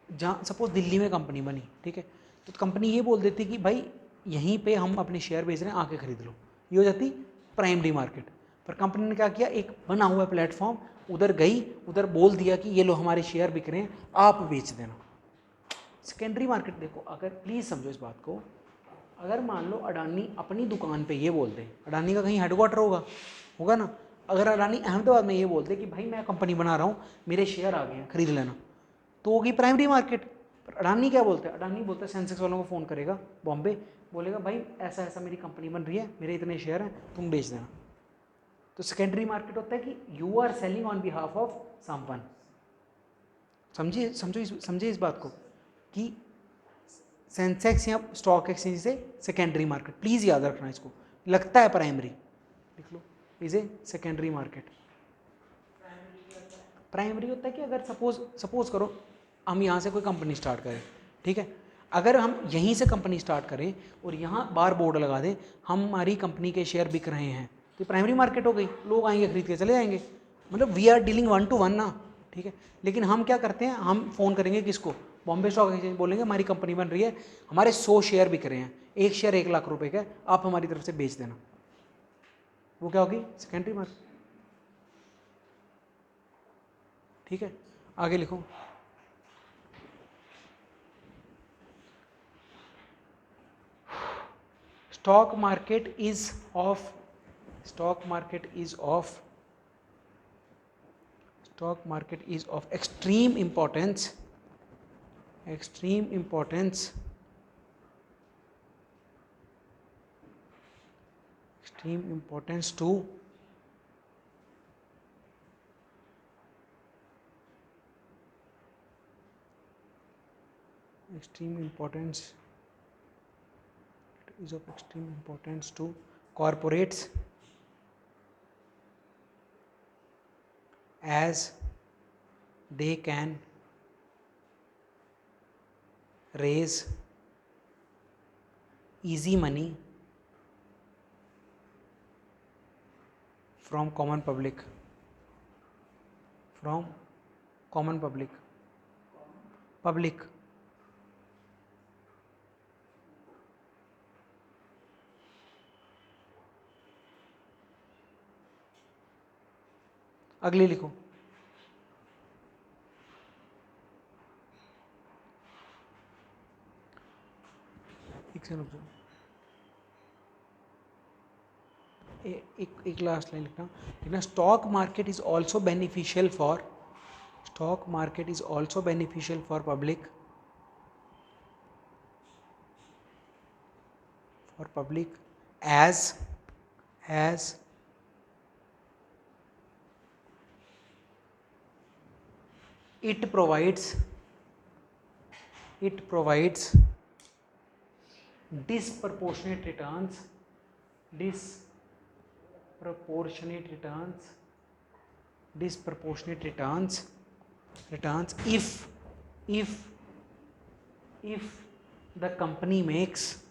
जहाँ सपोज दिल्ली में कंपनी बनी, ठीक है, तो कंपनी ये बोल देती कि भाई यहीं पे हम अपने शेयर बेच रहे हैं, आके खरीद लो, ये हो जाती प्राइमरी मार्केट। पर कंपनी ने क्या किया, एक बना हुआ प्लेटफॉर्म, उधर गई, उधर बोल दिया कि ये लो हमारे शेयर बिक रहे हैं, आप बेच देना। सेकेंडरी मार्केट देखो, अगर प्लीज़ समझो इस बात को, अगर मान लो अडानी अपनी दुकान पे ये बोल दे, अडानी का कहीं हेडक्वार्टर होगा ना, अगर अडानी अहमदाबाद में ये बोल दे कि भाई मैं कंपनी बना रहा हूँ, मेरे शेयर आ गए हैं, खरीद लेना, तो होगी प्राइमरी मार्केट। पर अडानी क्या बोलते हैं, अडानी बोलते हैं सेंसेक्स वालों को फ़ोन करेगा बॉम्बे, बोलेगा भाई ऐसा ऐसा मेरी कंपनी बन रही है, मेरे इतने शेयर हैं, तुम बेच देना। तो सेकेंडरी मार्केट होता है कि you are selling on behalf of someone. समझिए इस बात को कि सेंसेक्स या स्टॉक एक्सचेंज से सेकेंडरी मार्केट, प्लीज याद रखना इसको, लगता है प्राइमरी, लिख लो, is a secondary market. Primary होता है कि अगर सपोज करो हम यहाँ से कोई कंपनी स्टार्ट करें, ठीक है, अगर हम यहीं से कंपनी स्टार्ट करें और यहाँ बार बोर्ड लगा दें हमारी कंपनी के शेयर बिक रहे हैं, तो प्राइमरी मार्केट हो गई, लोग आएंगे खरीद के चले जाएंगे, मतलब वी आर डीलिंग 1 to 1 ना, ठीक है। लेकिन हम क्या करते हैं, हम फ़ोन करेंगे किसको, बॉम्बे स्टॉक एक्सचेंज, बोलेंगे हमारी कंपनी बन रही है, हमारे 100 शेयर बिक रहे हैं, एक शेयर 1 लाख रुपए का, आप हमारी तरफ से बेच देना, वो क्या होगी, सेकेंडरी मार्केट, ठीक है। आगे लिखो, stock market is of extreme importance to corporates as they can raise easy money from common public, public अगली लिखो, एक लास्ट लाइन लिखना, stock market is also beneficial for public as it provides disproportionate returns if the company makes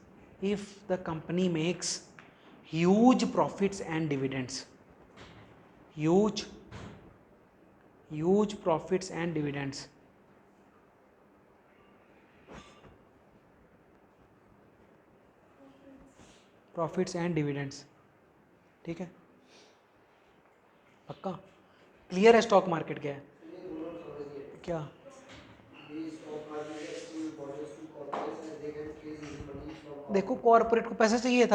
huge profits and dividends, ठीक है, पक्का क्लियर है। स्टॉक मार्केट क्या है, क्या देखो, कॉर्पोरेट को पैसा चाहिए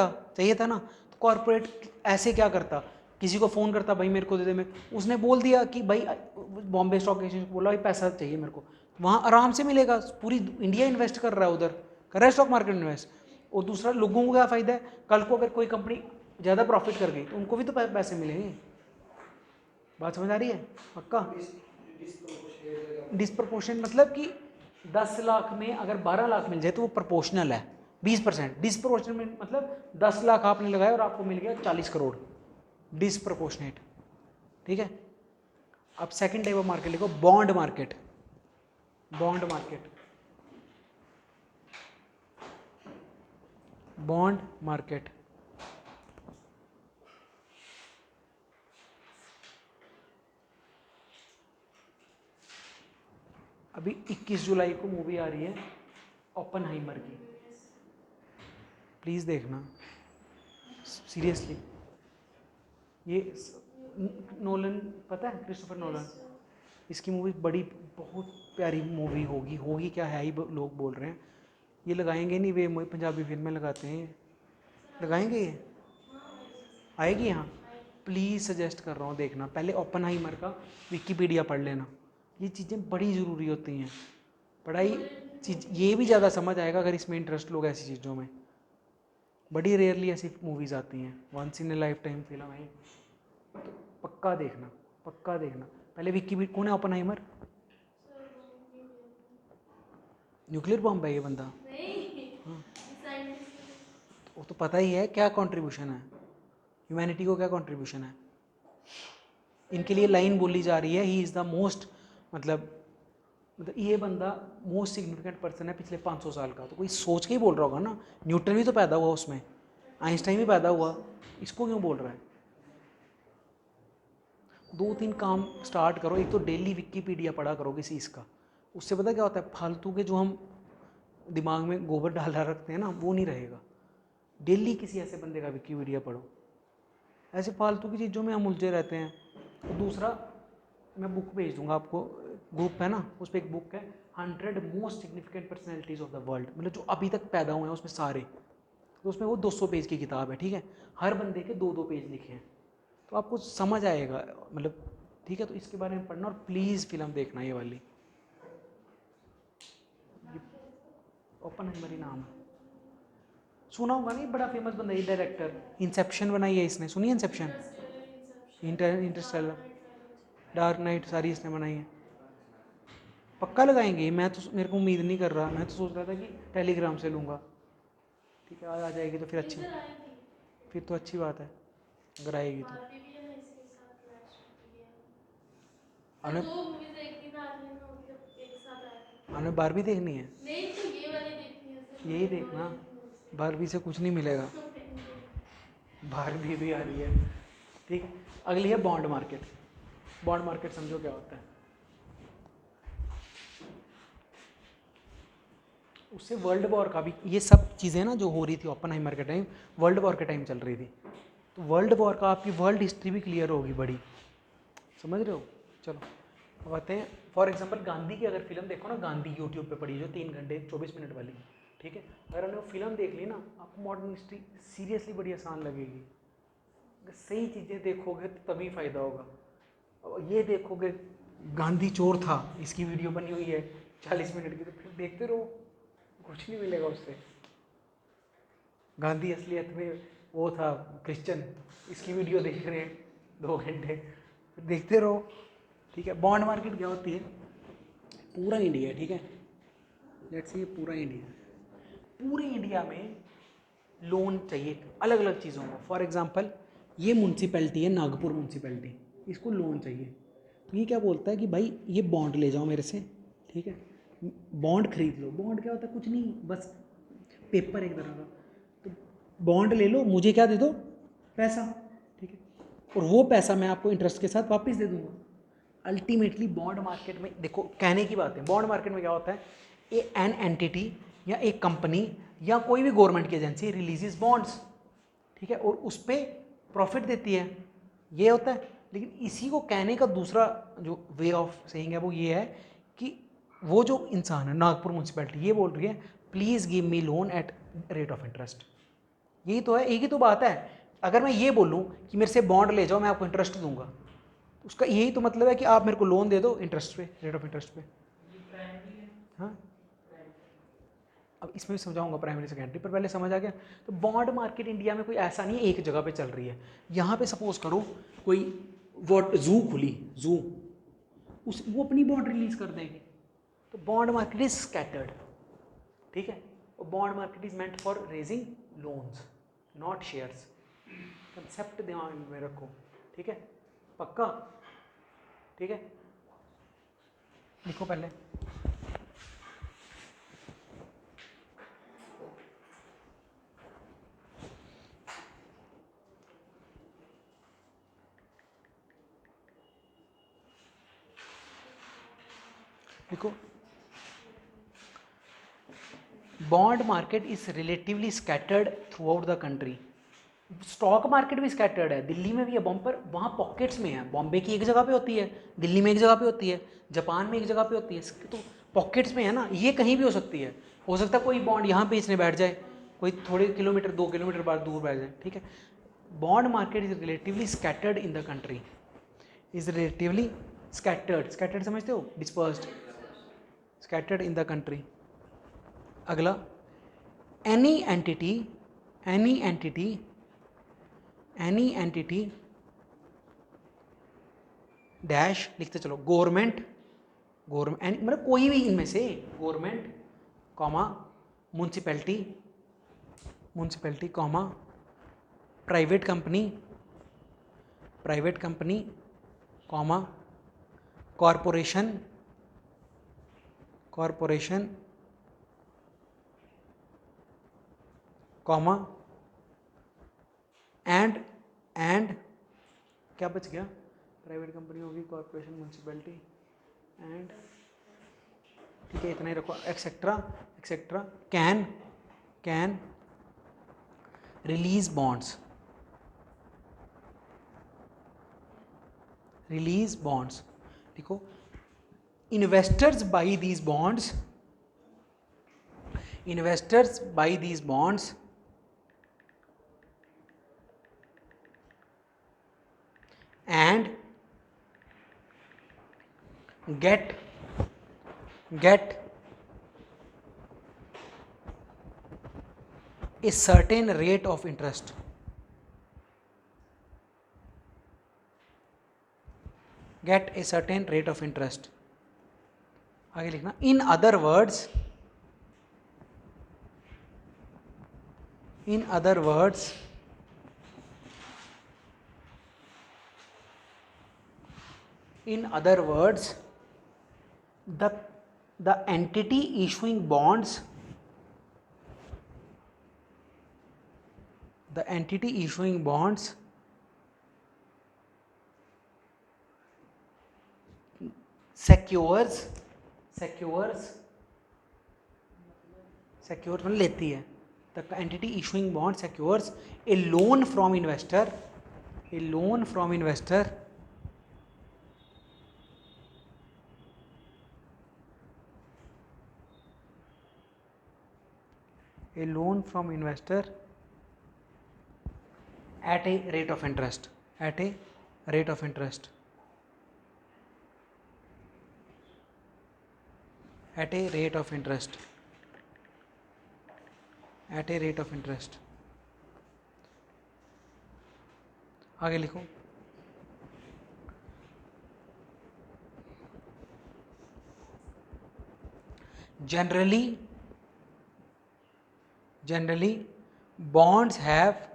था ना, तो कॉर्पोरेट ऐसे क्या करता, किसी को फ़ोन करता, भाई मेरे को दे दे, मैं, उसने बोल दिया कि भाई बॉम्बे स्टॉक एक्सचेंज बोला भाई पैसा चाहिए मेरे को, वहाँ आराम से मिलेगा, पूरी इंडिया इन्वेस्ट कर रहा है, उधर कर रहा है स्टॉक मार्केट इन्वेस्ट। और दूसरा, लोगों को क्या फ़ायदा है, कल को अगर कोई कंपनी ज़्यादा प्रॉफिट कर गई तो उनको भी तो पैसे मिलेंगे, बात समझ आ रही है, पक्का। डिस्प्रपोर्शनेट मतलब कि 10 लाख में अगर 12 लाख मिल जाए तो वो प्रोपोर्शनल है, 20%। डिस्प्रपोर्शनेट मतलब 10 लाख आपने लगाया और आपको मिल गया 40 करोड़, डिस्प्रपोर्शनेट, ठीक है। अब सेकंड टाइप ऑफ मार्केट लिखो, बॉन्ड मार्केट। अभी 21 जुलाई को मूवी आ रही है ओपनहाइमर की, प्लीज़ देखना, सीरियसली। ये नोलन, पता है क्रिस्टोफर नोलन, इसकी मूवी बहुत प्यारी मूवी होगी क्या है ही, लोग बोल रहे हैं। ये लगाएंगे नहीं, वे पंजाबी फिल्में लगाते हैं, लगाएंगे, ये आएगी यहाँ, प्लीज़ सजेस्ट कर रहा हूँ देखना। पहले ओपनहाइमर का विकिपीडिया पढ़ लेना, ये चीज़ें बड़ी ज़रूरी होती हैं, पढ़ाई चीज ये भी ज़्यादा समझ आएगा अगर इसमें इंटरेस्ट लोग ऐसी चीज़ों में। बड़ी रेयरली ऐसी मूवीज़ आती हैं, once in a lifetime film है। तो पक्का देखना, पक्का देखना। पहले विकी, कौन है ओपनहाइमर? सर न्यूक्लियर बॉम्ब है ये बंदा। नहीं, हाँ, साइंटिस्ट। वो तो पता ही है क्या कंट्रीब्यूशन है, ह्यूमैनिटी को क्या कंट्रीब्यूशन है। इनके लिए लाइन बोली जा रही है, ही इज़ द मोस्ट, मतलब ये बंदा मोस्ट सिग्निफिकेंट पर्सन है पिछले 500 साल का। तो कोई सोच के ही बोल रहा होगा ना। न्यूटन भी तो पैदा हुआ उसमें, आइंस्टाइन भी पैदा हुआ, इसको क्यों बोल रहा है? 2-3 काम स्टार्ट करो। एक तो डेली विकीपीडिया पढ़ा करो किसी इसका, उससे पता क्या होता है, फालतू के जो हम दिमाग में गोबर डाल रखते हैं ना, वो नहीं रहेगा। डेली किसी ऐसे बंदे का विकीपीडिया पढ़ो, ऐसे फालतू की चीज़ों में हम उलझे रहते हैं। और दूसरा, मैं बुक भेज दूंगा आपको, ग्रुप है ना, उस पर एक बुक है 100 most significant personalities of the world, मतलब जो अभी तक पैदा हुए हैं उसमें सारे। तो उसमें वो 200 पेज की किताब है, ठीक है, हर बंदे के 2-2 पेज लिखे हैं, तो आपको समझ आएगा, मतलब ठीक है। तो इसके बारे में पढ़ना, और प्लीज़ फिल्म देखना ये वाली, ओपनहाइमर ही नाम है, सुना होगा नहीं, बड़ा फेमस बंदा है डायरेक्टर, इंसेप्शन बनाई है इसने, सुनिए इंसेप्शन, इंटरस्टेलर, डार्क नाइट, सारी इसने बनाई है। पक्का लगाएंगे, मैं तो, मेरे को उम्मीद नहीं कर रहा, मैं तो सोच रहा था कि टेलीग्राम से लूँगा, ठीक है, आ जाएगी तो फिर अच्छी, इधर आएगी। फिर तो अच्छी बात है अगर आएगी तो। बारबी भी है ना, इसके साथ लास्ट में भी है। हमने दो मूवीज एक दिन आ रही है ना, मतलब एक साथ आ रही है। हमें बारबी देखनी है, नहीं तो ये वाली देखनी है सर, यही देखना, बारबी से कुछ नहीं मिलेगा, बारबी भी आ रही है, ठीक है। अगली है बॉन्ड मार्केट। बॉन्ड मार्केट समझो क्या होता है? उससे वर्ल्ड वॉर का भी, ये सब चीज़ें ना जो हो रही थी ओपनहाइमर के टाइम, वर्ल्ड वॉर के टाइम चल रही थी, तो वर्ल्ड वॉर का आपकी वर्ल्ड हिस्ट्री भी क्लियर होगी बड़ी, समझ रहे हो। चलो अब आते हैं, फॉर एग्जांपल गांधी की अगर फिल्म देखो ना, गांधी यूट्यूब पे पड़ी जो 3 घंटे 24 मिनट वाली, ठीक है, अगर हमने वो फिल्म देख ली ना, आपको मॉडर्न हिस्ट्री सीरियसली बड़ी आसान लगेगी। अगर सही चीज़ें देखोगे तो तभी फ़ायदा होगा। और ये देखोगे गांधी चोर था, इसकी वीडियो बनी हुई है 40 मिनट की, तो फिर देखते रहो, कुछ नहीं मिलेगा उससे। गांधी असलियत में वो था क्रिश्चियन, इसकी वीडियो देख रहे हैं 2 घंटे, फिर देखते रहो, ठीक है। बॉन्ड मार्केट क्या होती है? पूरा इंडिया, ठीक है, लेट्स से पूरा इंडिया, पूरे इंडिया में लोन चाहिए अलग अलग चीज़ों का। फॉर एग्जांपल ये म्यूनसिपैलिटी है, नागपुर म्यूनसिपैलिटी, इसको लोन चाहिए, तो ये क्या बोलता है कि भाई ये बॉन्ड ले जाओ मेरे से, ठीक है, बॉन्ड खरीद लो। बॉन्ड क्या होता है? कुछ नहीं, बस पेपर एक तरह का, तो बॉन्ड ले लो, मुझे क्या दे दो? पैसा, ठीक है, और वो पैसा मैं आपको इंटरेस्ट के साथ वापस दे दूंगा। अल्टीमेटली बॉन्ड मार्केट में देखो, कहने की बात है, बॉन्ड मार्केट में क्या होता है, एन एंटिटी या एक कंपनी या कोई भी गवर्नमेंट की एजेंसी रिलीजेस बॉन्ड्स, ठीक है, और उस पर प्रॉफिट देती है, ये होता है। लेकिन इसी को कहने का दूसरा जो वे ऑफ सेइंग है वो ये है कि वो जो इंसान है, नागपुर म्यूनसिपैलिटी, ये बोल रही है please give me loan at rate of interest. यही तो है, एक ही तो बात है। अगर मैं ये बोलूँ कि मेरे से बॉन्ड ले जाओ, मैं आपको इंटरेस्ट दूंगा, तो उसका यही तो मतलब है कि आप मेरे को लोन दे दो इंटरेस्ट पे, रेट ऑफ इंटरेस्ट पे। हाँ, अब इसमें भी समझाऊंगा प्राइमरी सेकेंडरी, पर पहले समझ आ गया। तो बॉन्ड मार्केट इंडिया में कोई ऐसा नहीं है एक जगह पे चल रही है। यहाँ पे सपोज करो कोई वॉट जू खुली, जू, उस वो अपनी बॉन्ड रिलीज कर देगी, तो बॉन्ड मार्केट इज स्कैटर्ड, ठीक है। और bond market is meant for raising loans not shares, concept दिमाग में रखो, ठीक है, पक्का, ठीक है। लिखो पहले, देखो bond market is relatively scattered through out the country. Stock market भी स्कैटर्ड है, दिल्ली में भी है, बॉम्ब पर वहाँ पॉकेट्स में है, बॉम्बे की एक जगह पे होती है, दिल्ली में एक जगह पे होती है, जापान में एक जगह पे होती है, तो पॉकेट्स में है ना, ये कहीं भी हो सकती है। हो सकता है कोई बॉन्ड यहाँ बेचने बैठ जाए, कोई थोड़े किलोमीटर 2 किलोमीटर बाद दूर बैठ जाए, ठीक है। Bond market is relatively scattered in the country, is relatively scattered, scattered समझते हो, dispersed, scattered in the country. अगला, एनी एंटिटी डैश लिखते चलो, गवर्नमेंट, गवर्नमेंट मतलब कोई भी इनमें से, government comma municipality, municipality comma private company, private company comma corporation, corporation comma and क्या बच गया, प्राइवेट कंपनी होगी, कॉरपोरेशन, म्यूनसिपैलिटी एंड, ठीक है इतना ही रखो, etcetera etcetera, can release bonds, release bonds, देखो investors by these bonds, investors by these bonds and get a certain rate of interest, get a certain rate of interest, आगे लिखना, in other words, in other words in other words the entity issuing bonds, the entity issuing bonds secures मतलब लेती है, the entity issuing bond secures a loan from investor, a loan from investor a loan from investor at a rate of interest, at a rate of interest, at a rate of interest, at a rate of interest, आगे लिखो, generally bonds have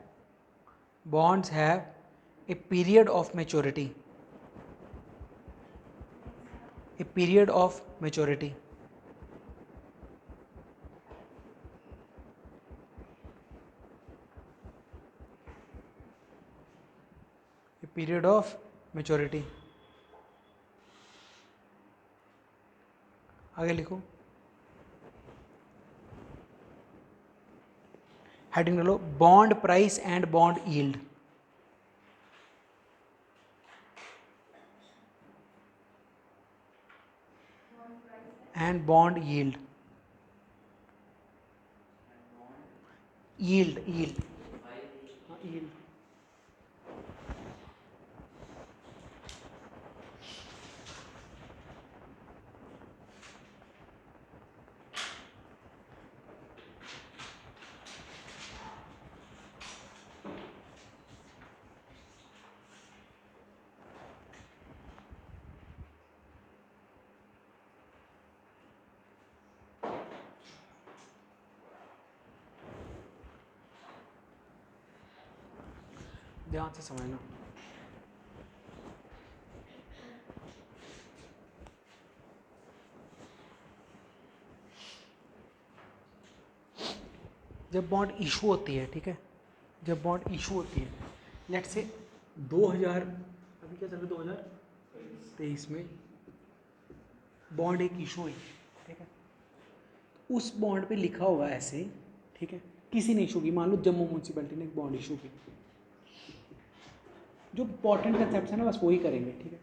a period of maturity, a period of maturity, a period of maturity, आगे लिखो, heading low, bond price and bond yield, and bond yield, yield yield yield, ध्यान से समझना, जब बॉन्ड इशू होती है, ठीक है, जब बॉन्ड इशू होती है, लेट से 2000 अभी क्या चल रहा है 2023 में बॉन्ड एक इशू हुई, ठीक है, उस बॉन्ड पे लिखा होगा ऐसे, ठीक है, किसी ने इशू की, मान लो जम्मू म्यूनसिपैलिटी ने एक बॉन्ड इशू की, जो इंपॉर्टेंट कंसेप्ट है ना बस वही करेंगे, ठीक है।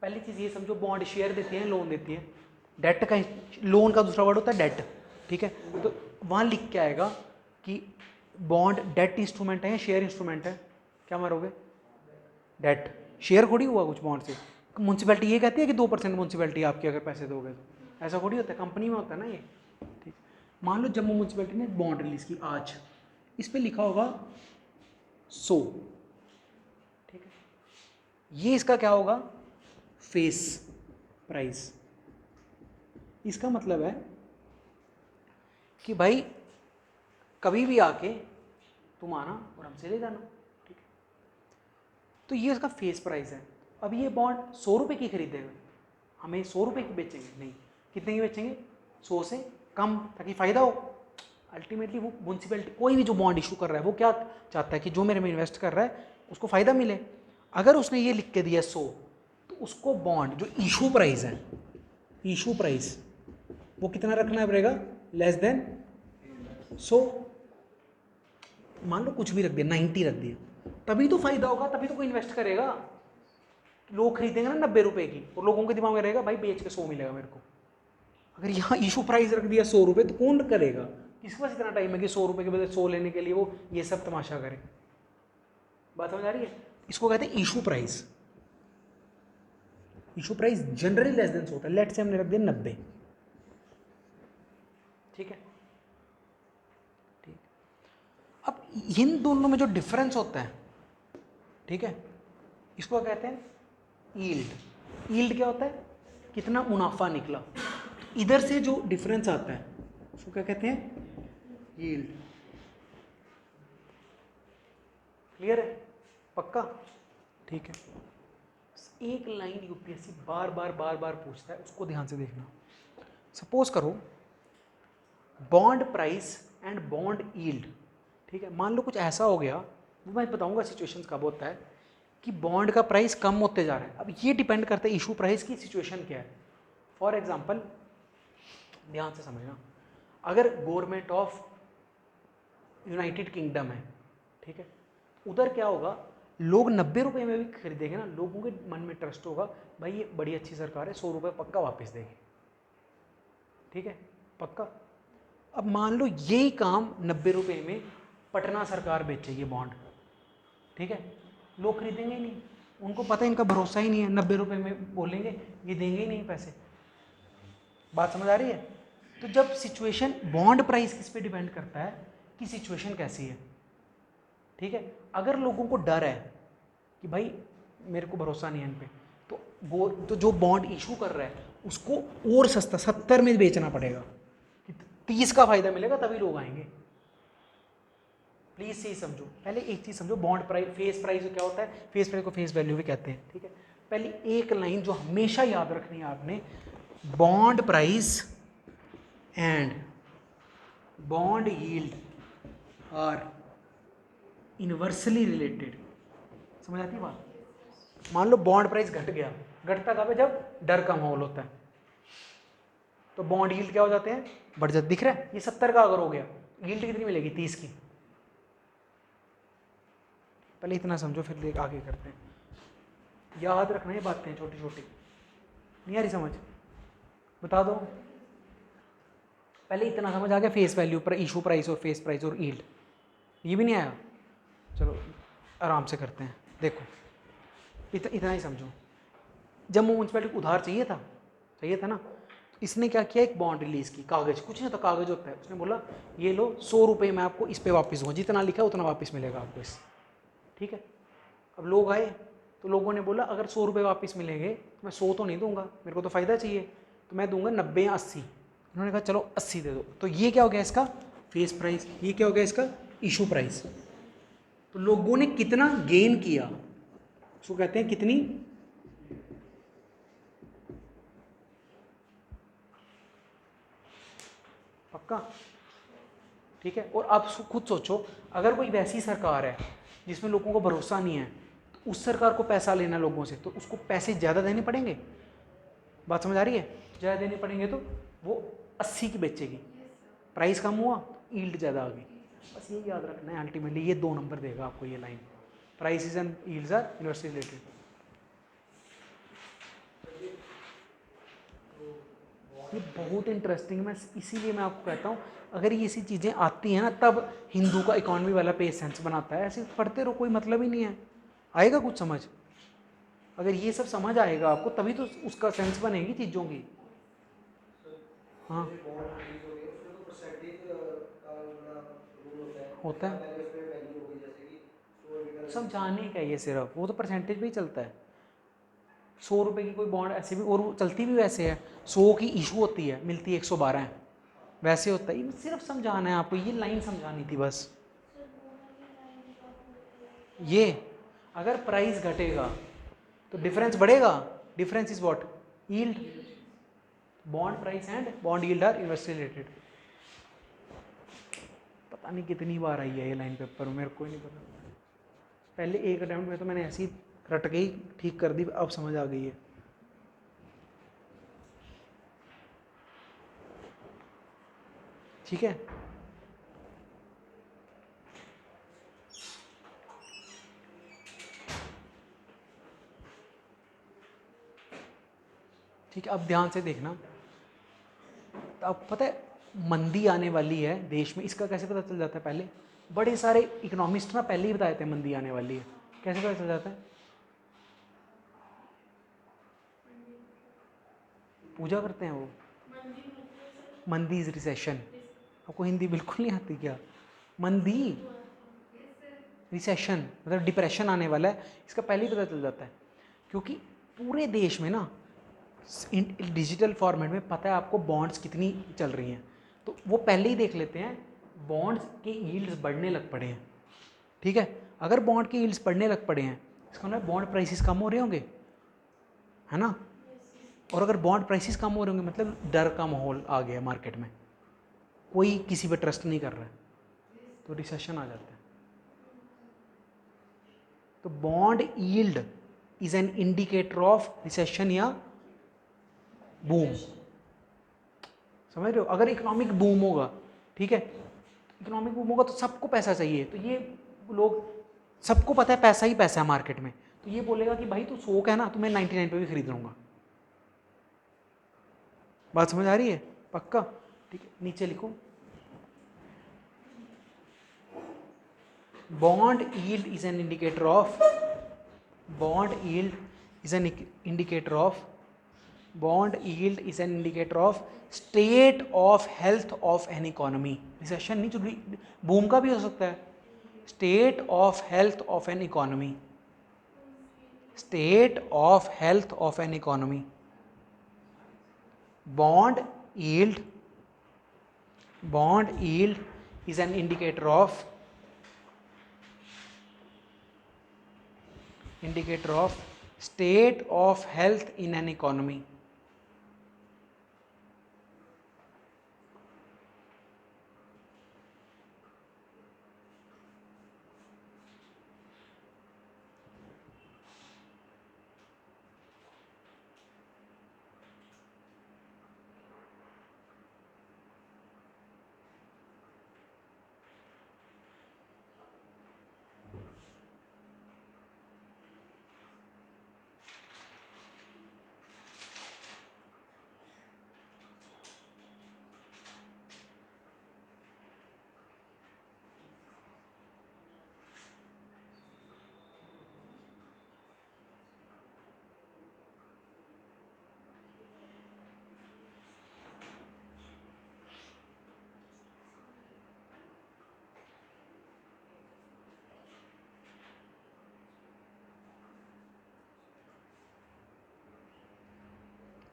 पहली चीज़ ये समझो, बॉन्ड शेयर देती है, लोन देती है, डेट का, लोन का दूसरा वर्ड होता है डेट, ठीक है, तो वहाँ लिख के आएगा कि बॉन्ड डेट इंस्ट्रूमेंट है या शेयर इंस्ट्रूमेंट है, क्या मारोगे, डेट, शेयर थोड़ी हुआ कुछ बॉन्ड से, म्यूनसिपैलिटी ये कहती है कि 2% म्यूनसिपैलिटी आपकी अगर पैसे दोगे तो, ऐसा थोड़ी होता है, कंपनी में होता है ना ये, ठीक। मान लो जम्मू म्यूनसिपैलिटी ने बॉन्ड रिलीज की आज, इस पर लिखा होगा 100, ठीक है, ये इसका क्या होगा फेस प्राइस। इसका मतलब है कि भाई कभी भी आके तुम आना और हमसे ले जाना, ठीक है। तो ये उसका फेस प्राइस है। अब ये बॉन्ड 100 रुपये की खरीदेगा, हमें 100 रुपये की बेचेंगे नहीं, कितने की बेचेंगे, 100 से कम, ताकि फ़ायदा हो। अल्टीमेटली वो म्यूनसिपैलिटी, कोई भी जो बॉन्ड इशू कर रहा है वो क्या चाहता है कि जो मेरे में इन्वेस्ट कर रहा है उसको फ़ायदा मिले। अगर उसने ये लिख के दिया 100, तो उसको बॉन्ड जो इशू प्राइस है, इशू प्राइस वो कितना रखना पड़ेगा, लेस देन 100। मान लो कुछ भी रख दिया, 90 रख दिया, तभी तो फायदा होगा, तभी तो कोई इन्वेस्ट करेगा। लोग खरीदेंगे ना 90 रुपए की, और लोगों के दिमाग में रहेगा भाई बेच के 100 मिलेगा मेरे को। अगर यहाँ इशू प्राइस रख दिया 100 रुपये, तो कौन करेगा, किसके पास इतना टाइम है कि 100 रुपये के बदले 100 लेने के लिए वो ये सब तमाशा करे। बात समझ आ रही है? इसको कहते हैं issue price. Issue price generally less than 100 होता है। लेट से हमने रख दिया 90, ठीक है। ठीक, अब इन दोनों में जो डिफरेंस होता है, ठीक है, इसको कहते हैं यील्ड। यील्ड क्या होता है, कितना मुनाफा निकला। इधर से जो डिफरेंस आता है उसको क्या कहते हैं, यील्ड। क्लियर है, पक्का, ठीक है। एक लाइन यूपीएससी बार बार पूछता है, उसको ध्यान से देखना। सपोज करो bond price and bond yield, ठीक है। मान लो कुछ ऐसा हो गया, वो मैं बताऊंगा सिचुएशंस कब होता है, कि बॉन्ड का प्राइस कम होते जा रहा है। अब ये डिपेंड करता है इशू प्राइस की सिचुएशन क्या है। फॉर एग्जांपल, ध्यान से समझना, अगर गवर्नमेंट ऑफ यूनाइटेड किंगडम है, ठीक है, उधर क्या होगा, लोग 90 रुपये में भी खरीदेंगे ना, लोगों के मन में ट्रस्ट होगा, भाई ये बड़ी अच्छी सरकार है, 100 रुपये पक्का वापस देगी, ठीक है, पक्का। अब मान लो यही काम 90 रुपये में पटना सरकार बेचेगी बॉन्ड, ठीक है, लोग खरीदेंगे ही नहीं, उनको पता है इनका भरोसा ही नहीं है, 90 रुपये में बोलेंगे ये देंगे ही नहीं पैसे। बात समझ आ रही है? तो जब सिचुएशन, बॉन्ड प्राइस किस पे डिपेंड करता है कि सिचुएशन कैसी है, ठीक है। अगर लोगों को डर है कि भाई मेरे को भरोसा नहीं है इन पे, तो जो बॉन्ड इशू कर रहा है उसको और सस्ता 70 में बेचना पड़ेगा, 30 का फायदा मिलेगा, तभी लोग आएंगे। प्लीज सही समझो, पहले एक चीज समझो, बॉन्ड प्राइस, फेस प्राइस क्या होता है, फेस प्राइस को फेस वैल्यू भी कहते हैं, ठीक है। पहले एक लाइन जो हमेशा याद रखनी है आपने, bond price and bond yield are inversely related. समझ आती है बात? मान लो बॉन्ड प्राइस घट गया, घटता कब है, जब डर का माहौल होता है, तो बॉन्ड यील्ड क्या हो जाते हैं, बढ़ जाते। दिख रहा है, ये 70 का अगर हो गया, यील्ड कितनी मिलेगी, 30 की। पहले इतना समझो, फिर देख आगे करते हैं। याद रखना ये बातें छोटी छोटी, नहीं आ रही समझ, बता दो। पहले इतना समझ आ गया, फेस वैल्यू पर इशू प्राइस और फेस प्राइस और यील्ड, ये भी नहीं आया, चलो आराम से करते हैं। देखो इतना ही समझो, जब म्यूनसिपैलिटी को उधार चाहिए था ना, तो इसने क्या किया, एक बॉन्ड रिलीज की, कागज, कुछ नहीं तो कागज होता है, उसने बोला ये लो 100 रुपये मैं आपको इस पे वापस दूंगा, जितना लिखा है उतना वापस मिलेगा आपको इस, ठीक है। अब लोग आए, तो लोगों ने बोला अगर 100 रुपये वापस मिलेंगे तो मैं 100 तो नहीं दूंगा, मेरे को तो फ़ायदा चाहिए, तो मैं दूंगा 90 या 80। उन्होंने कहा चलो 80 दे दो, तो ये क्या हो गया इसका फेस प्राइस, ये क्या हो गया इसका इशू प्राइस। तो लोगों ने कितना गेन किया, उसको कहते हैं कितनी, पक्का, ठीक है। और आप खुद सोचो, अगर कोई वैसी सरकार है जिसमें लोगों को भरोसा नहीं है, तो उस सरकार को पैसा लेना लोगों से, तो उसको पैसे ज़्यादा देने पड़ेंगे। बात समझ आ रही है? ज़्यादा देने पड़ेंगे तो वो 80 की बेचेगी, प्राइस कम हुआ तो यील्ड ज़्यादा आ गई। बस ये याद रखना है, अल्टीमेटली ये 2 नंबर देगा आपको ये line, prices and yields are inversely related. ये बहुत इंटरेस्टिंग, मैं इसीलिए मैं आपको कहता हूँ, अगर ये ऐसी चीज़ें आती हैं ना, तब हिंदू का इकॉनमी वाला पेज सेंस बनाता है। ऐसे पढ़ते रहो कोई मतलब ही नहीं है, आएगा कुछ समझ। अगर ये सब समझ आएगा आपको, तभी तो उसका सेंस बनेगी चीज़ों की। हाँ होता है, समझाने का ये सिर्फ, वो तो परसेंटेज पे ही चलता है। 100 रुपये की कोई बॉन्ड ऐसे भी, और वो चलती भी वैसे है, 100 की इशू होती है, मिलती है 112 है, वैसे होता है। ये सिर्फ समझाना है आपको, ये लाइन समझानी थी बस। सर वो वाली लाइन कब होती है? ये अगर प्राइस घटेगा तो डिफरेंस बढ़ेगा, difference is what, yield. Bond price and bond yield are inversely related. पता नहीं कितनी बार आई है ये लाइन पेपर में, मेरे को ही नहीं पता। पहले एक अटेम्प्ट में तो मैंने ऐसी रट के ही ठीक कर दी, अब समझ आ गई है। ठीक है, ठीक है। अब ध्यान से देखना, तो अब पता है मंदी आने वाली है देश में, इसका कैसे पता चल जाता है? पहले बड़े सारे इकोनॉमिस्ट ना पहले ही बताए थे मंदी आने वाली है। कैसे पता चल जाता है? पूजा करते हैं वो, मंदी होती है सर, मंदी इज रिसेशन। आपको हिंदी बिल्कुल नहीं आती क्या? मंदी, रिसेशन मतलब डिप्रेशन आने वाला है, इसका पहले ही पता चल जाता है। क्योंकि पूरे देश में ना डिजिटल फॉर्मेट में पता है आपको बॉन्ड्स कितनी चल रही हैं, तो वो पहले ही देख लेते हैं बॉन्ड्स के यील्ड्स बढ़ने लग पड़े हैं। ठीक है, अगर बॉन्ड के यील्ड्स बढ़ने लग पड़े हैं, इसका मतलब बॉन्ड प्राइसेस कम हो रहे होंगे, है ना? और अगर बॉन्ड प्राइसेस कम हो रहे होंगे मतलब डर का माहौल आ गया मार्केट में, कोई किसी पे ट्रस्ट नहीं कर रहा है, तो रिसेशन आ जाता है। तो bond yield is an indicator of recession या बूम। समझ रहे हो? अगर इकोनॉमिक बूम होगा, ठीक है, इकोनॉमिक बूम होगा तो सबको पैसा चाहिए, तो ये लोग, सबको पता है पैसा ही पैसा है मार्केट में, तो ये बोलेगा कि भाई तू 100 का है ना, तो मैं 99 पे भी खरीद लूँगा। बात समझ आ रही है? पक्का? ठीक है, नीचे लिखो, bond yield is an indicator of, bond yield is an indicator of, bond yield is an indicator of state of health of an economy. Recession नहीं, जो बूम का भी हो सकता है, state of health of an economy, state of health of an economy. Bond yield, bond yield is an indicator of state of health in an economy.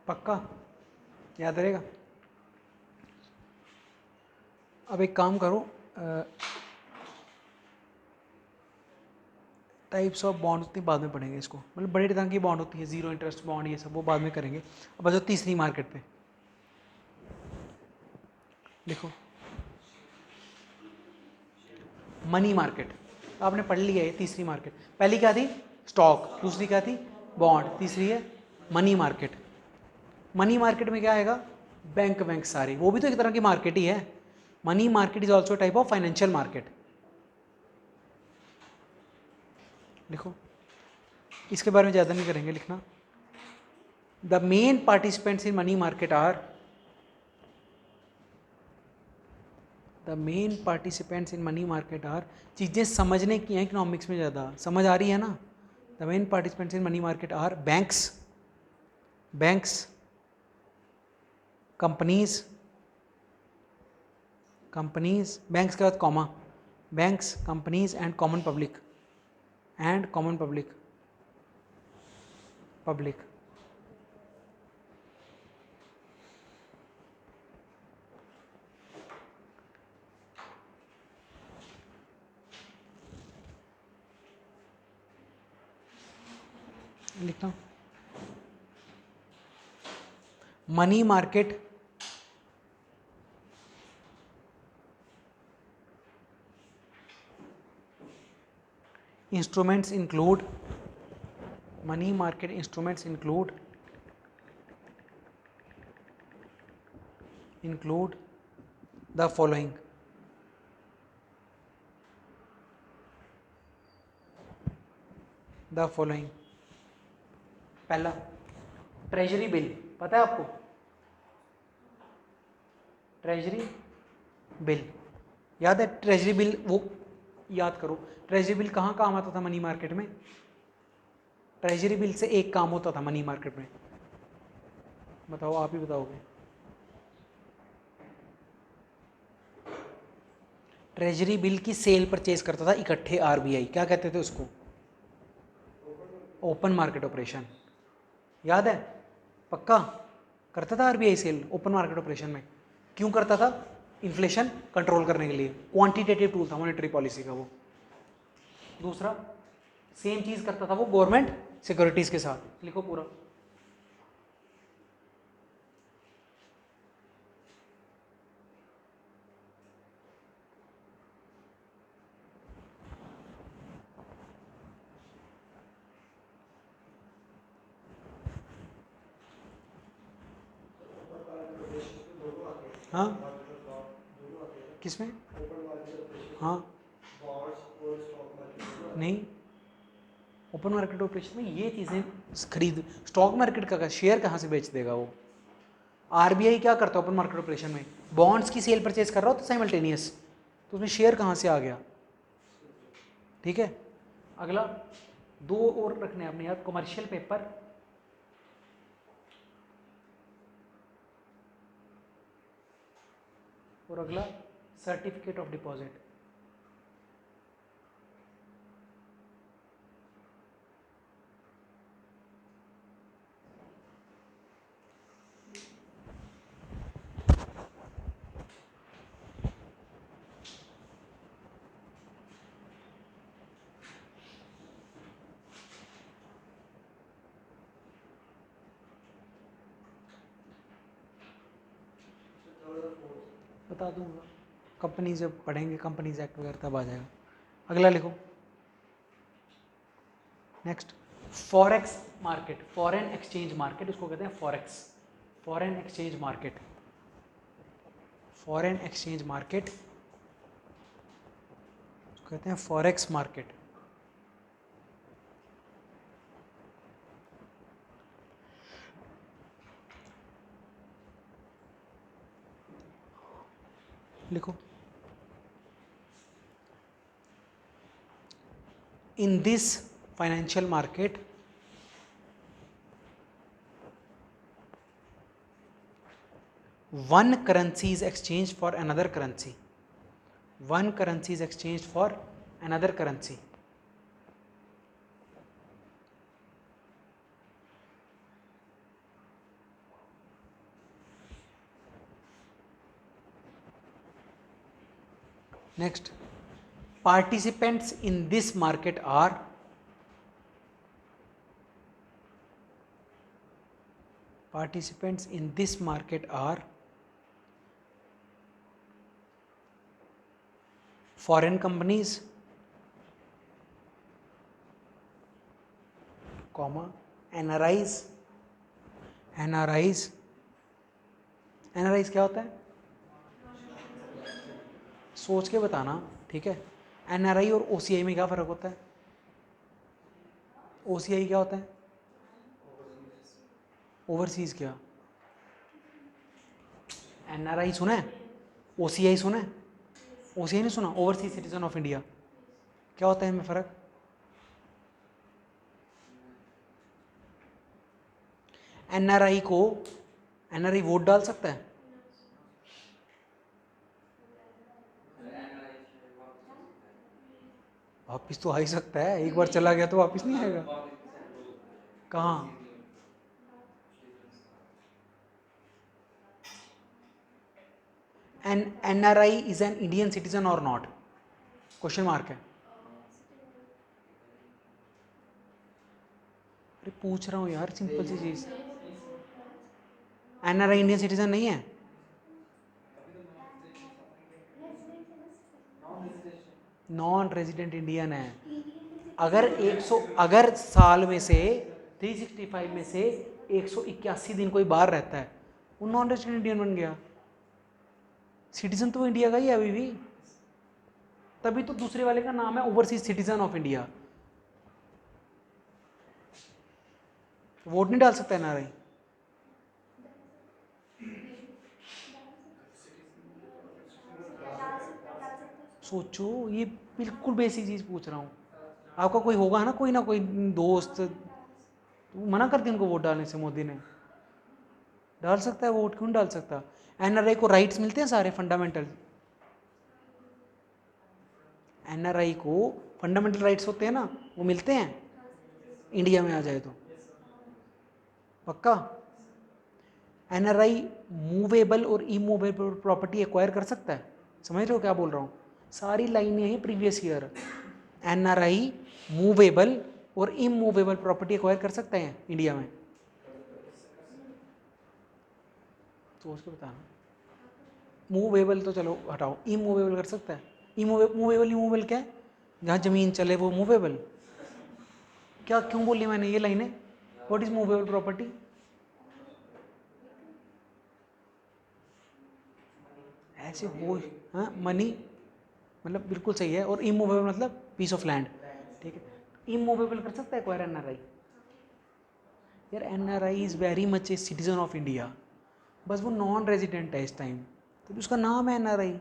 पक्का याद रहेगा? अब एक काम करो, टाइप्स ऑफ बॉन्ड उतनी बाद में पढ़ेंगे इसको, मतलब बड़े तरह की बॉन्ड होती है, जीरो इंटरेस्ट बॉन्ड, ये सब वो बाद में करेंगे। अब बस तीसरी मार्केट पे लिखो, मनी मार्केट। आपने पढ़ लिया है तीसरी मार्केट। पहली क्या थी? स्टॉक। दूसरी क्या थी? बॉन्ड। तीसरी है मनी मार्केट। मनी मार्केट में क्या आएगा? बैंक सारे, वो भी तो एक तरह की मार्केट ही है। Money market is also type of financial market. लिखो, इसके बारे में ज़्यादा नहीं करेंगे, लिखना। The main participants in money market are, the main participants in money market are, चीज़ें समझने की हैं इकोनॉमिक्स में, ज़्यादा समझ आ रही है ना? The main participants in money market are banks, companies, banks के बाद comma, banks, companies and common public, public. लिखता हूँ money market instruments include money market instruments include the following पहला ट्रेजरी बिल, पता है आपको ट्रेजरी बिल याद है? ट्रेजरी बिल वो याद करो, ट्रेजरी बिल कहाँ काम आता था मनी मार्केट में? ट्रेजरी बिल से एक काम होता था मनी मार्केट में, बताओ, आप ही बताओगे। ट्रेजरी बिल की सेल परचेज करता था इकट्ठे आरबीआई, क्या कहते थे उसको? ओपन मार्केट ऑपरेशन, याद है? पक्का करता था RBI sale open market operation में। क्यों करता था? इन्फ्लेशन कंट्रोल करने के लिए, क्वांटिटेटिव टूल था मॉनेटरी पॉलिसी का वो। दूसरा सेम चीज करता था वो गवर्नमेंट सिक्योरिटीज के साथ, लिखो पूरा। हाँ किसमें? हाँ नहीं, ओपन मार्केट ऑपरेशन में ये चीज़ें खरीद, स्टॉक मार्केट का शेयर कहाँ से बेच देगा वो? आरबीआई क्या करता है ओपन मार्केट ऑपरेशन में? बॉन्ड्स की सेल परचेज कर रहा हो तो साइमल्टेनियस, तो उसमें शेयर कहाँ से आ गया? ठीक है, अगला दो और रखने आपने याद, कमर्शियल पेपर और अगला सर्टिफिकेट ऑफ डिपॉजिट। बता दूंगा, कंपनी जब पढ़ेंगे कंपनीज एक्ट वगैरह तब आ जाएगा। अगला लिखो, next forex market, foreign exchange market, उसको कहते हैं forex, foreign exchange market, foreign exchange market कहते हैं फॉरेक्स मार्केट। लिखो, in this financial market one currency is exchanged for another currency, one currency is exchanged for another currency, next participants in this market are participants in this market are foreign companies, comma NRIs, NRIs, NRIs क्या होता है? सोच के बताना, ठीक है। NRI और OCI में क्या फ़र्क होता है? OCI क्या होता है? ओवरसीज क्या? NRI सुना है? OCI सुना है? OCI नहीं सुना? ओवरसीज सिटीजन ऑफ इंडिया, क्या होता है इनमें फ़र्क? NRI को NRI वोट डाल सकता है? वापिस तो आ ही सकता है, एक बार चला गया तो वापिस नहीं आएगा। कहाँ? An NRI is an Indian citizen और नॉट? क्वेश्चन मार्क है। अरे पूछ रहा हूँ यार, सिंपल सी चीज़। एनआरआई इंडियन सिटीजन नहीं है? नॉन रेजिडेंट इंडियन है। अगर साल में से 365 में से 181 दिन कोई बाहर रहता है, वो नॉन रेजिडेंट इंडियन बन गया। सिटीजन तो वो इंडिया का ही है अभी भी, तभी तो दूसरे वाले का नाम है overseas citizen of India. Vote नहीं डाल सकता एनआरआई? सोचो, ये बिल्कुल बेसिक चीज पूछ रहा हूँ। आपका कोई होगा ना कोई दोस्त, मना कर दिया उनको वोट डालने से मोदी ने? डाल सकता है वोट, क्यों नहीं डाल सकता? एनआरआई को राइट्स मिलते हैं सारे फंडामेंटल। एनआरआई को फंडामेंटल राइट्स होते हैं ना, वो मिलते हैं इंडिया में आ जाए तो? पक्का? एनआरआई मूवेबल और इमूवेबल प्रॉपर्टी एक्वायर कर सकता है? समझ रहे हो क्या बोल रहा हूँ? सारी लाइनें हैं प्रीवियस ईयर। एनआरआई मूवेबल और इमूवेबल प्रॉपर्टी एक्वायर कर सकते हैं इंडिया में? सोच के बताना। मूवेबल तो चलो हटाओ, इमूवेबल कर सकता है? मूवेबल इमूवेबल क्या है? जहाँ जमीन चले वो मूवेबल? क्या क्यों बोली मैंने ये लाइनें? What is movable property? ऐसे हो, हाँ मनी मतलब बिल्कुल सही है। और इमूवेबल मतलब पीस ऑफ लैंड, ठीक है। इमूवेबल कर सकता है एक्वायर एनआरआई? यार NRI is very much a citizen of India, बस वो नॉन रेजिडेंट है इस टाइम, तो उसका नाम है एनआरआई।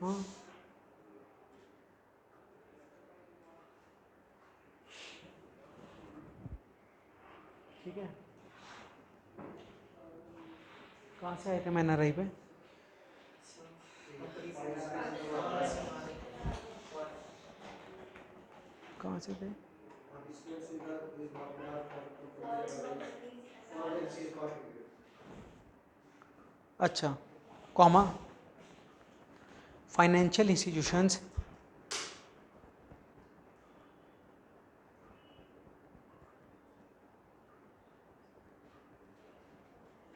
हाँ ठीक है। कहाँ से आए थे मैं एनआरआई पे? कहाँ से थे? अच्छा, comma financial institutions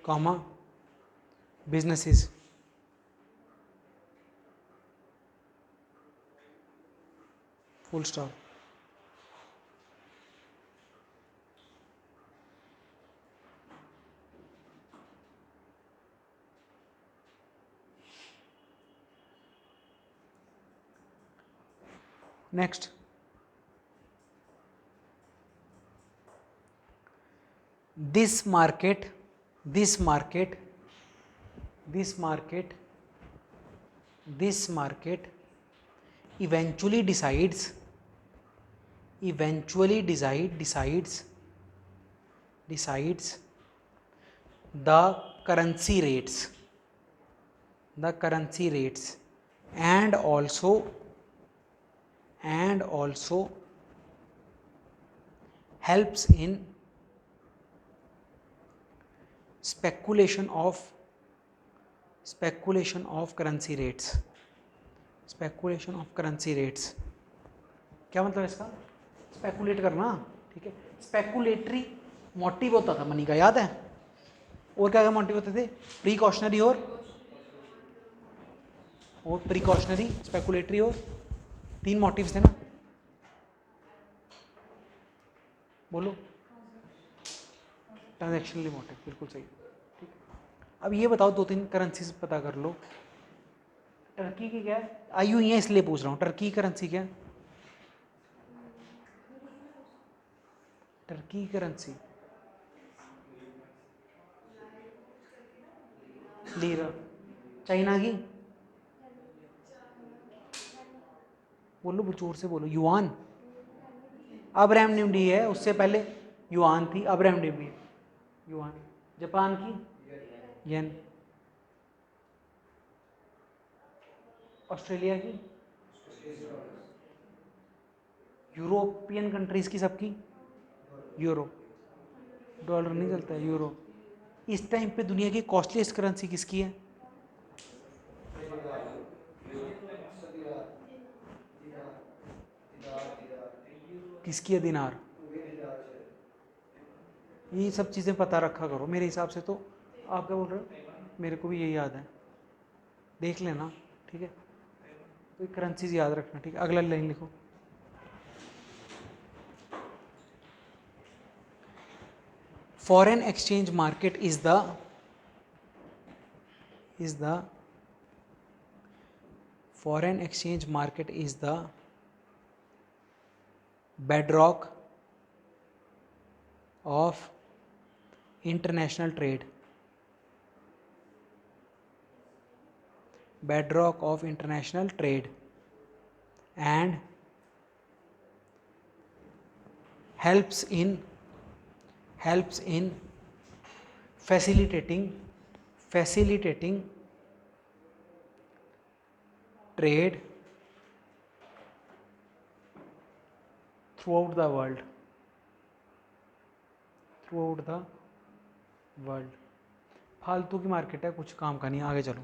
comma businesses full stop. Next, this market eventually decides the currency rates and also helps in speculation of currency rates. क्या मतलब है इसका? स्पेकुलेट करना, ठीक है। स्पेकुलेटरी मोटिव होता था मनी का, याद है? और क्या क्या मोटिव होते थे? प्रीकॉशनरी और प्रीकॉशनरी, स्पेकुलेटरी, और 3 मोटिव्स थे ना? बोलो। ट्रांजैक्शनली मोटिव, बिल्कुल सही, ठीक है। अब ये बताओ 2-3 करेंसीज पता कर लो। टर्की की क्या है? आयु ये इसलिए पूछ रहा हूँ, टर्की करेंसी क्या है? Turkey currency lira. चाइना की? बोलो जोर से बोलो। युआन? अब रेमनिमडी है, उससे पहले युआन थी, अब रेमनिमडी है। युआन। जापान की? येन। ऑस्ट्रेलिया की? यूरोपियन कंट्रीज की सबकी? यूरो। डॉलर नहीं चलता है, यूरो। इस टाइम पे दुनिया की कॉस्टलीस्ट करेंसी किसकी है? किसकी है दिनार? ये सब चीज़ें पता रखा करो मेरे हिसाब से। तो आप क्या बोल रहे हो? मेरे को भी यही याद है, देख लेना, ठीक है। तो ये करेंसीज याद रखना, ठीक है। अगला लाइन लिखो। Foreign exchange market is the foreign exchange market is the bedrock of international trade. Bedrock of international trade and helps in facilitating trade throughout the world. फालतू की मार्केट है, कुछ काम का नहीं, आगे चलो।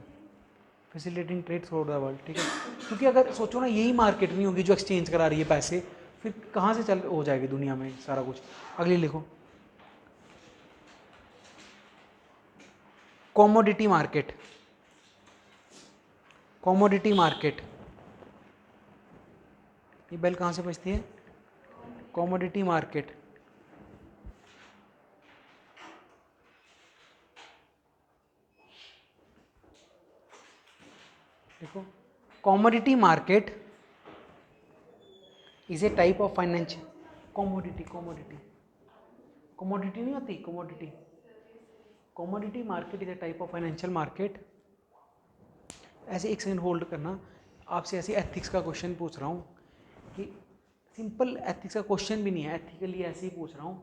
Facilitating trade through out the world, ठीक है। क्योंकि अगर सोचो ना, यही मार्केट नहीं होगी जो एक्सचेंज करा रही है पैसे, फिर कहाँ से चल हो जाएगी दुनिया में सारा कुछ। अगली लिखो। Commodity market. ये बेल कहाँ से बजती है? Commodity market. देखो, commodity market is a type of financial commodity नहीं होती, commodity market is a type of financial market. ऐसे एक सेकंड होल्ड करना, आपसे ऐसे एथिक्स का क्वेश्चन पूछ रहा हूँ कि सिंपल एथिक्स का क्वेश्चन भी नहीं है, एथिकली ऐसे ही पूछ रहा हूँ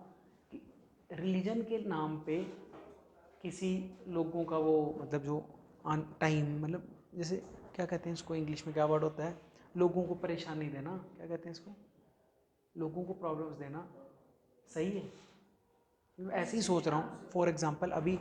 कि रिलीजन के नाम पे किसी लोगों का वो मतलब जो टाइम, मतलब जैसे क्या कहते हैं इसको, इंग्लिश में क्या वर्ड होता है, लोगों को परेशानी देना, क्या कहते हैं इसको, लोगों को प्रॉब्लम्स देना, सही है? मैं ऐसे ही सोच रहा हूँ। फॉर एग्जांपल अभी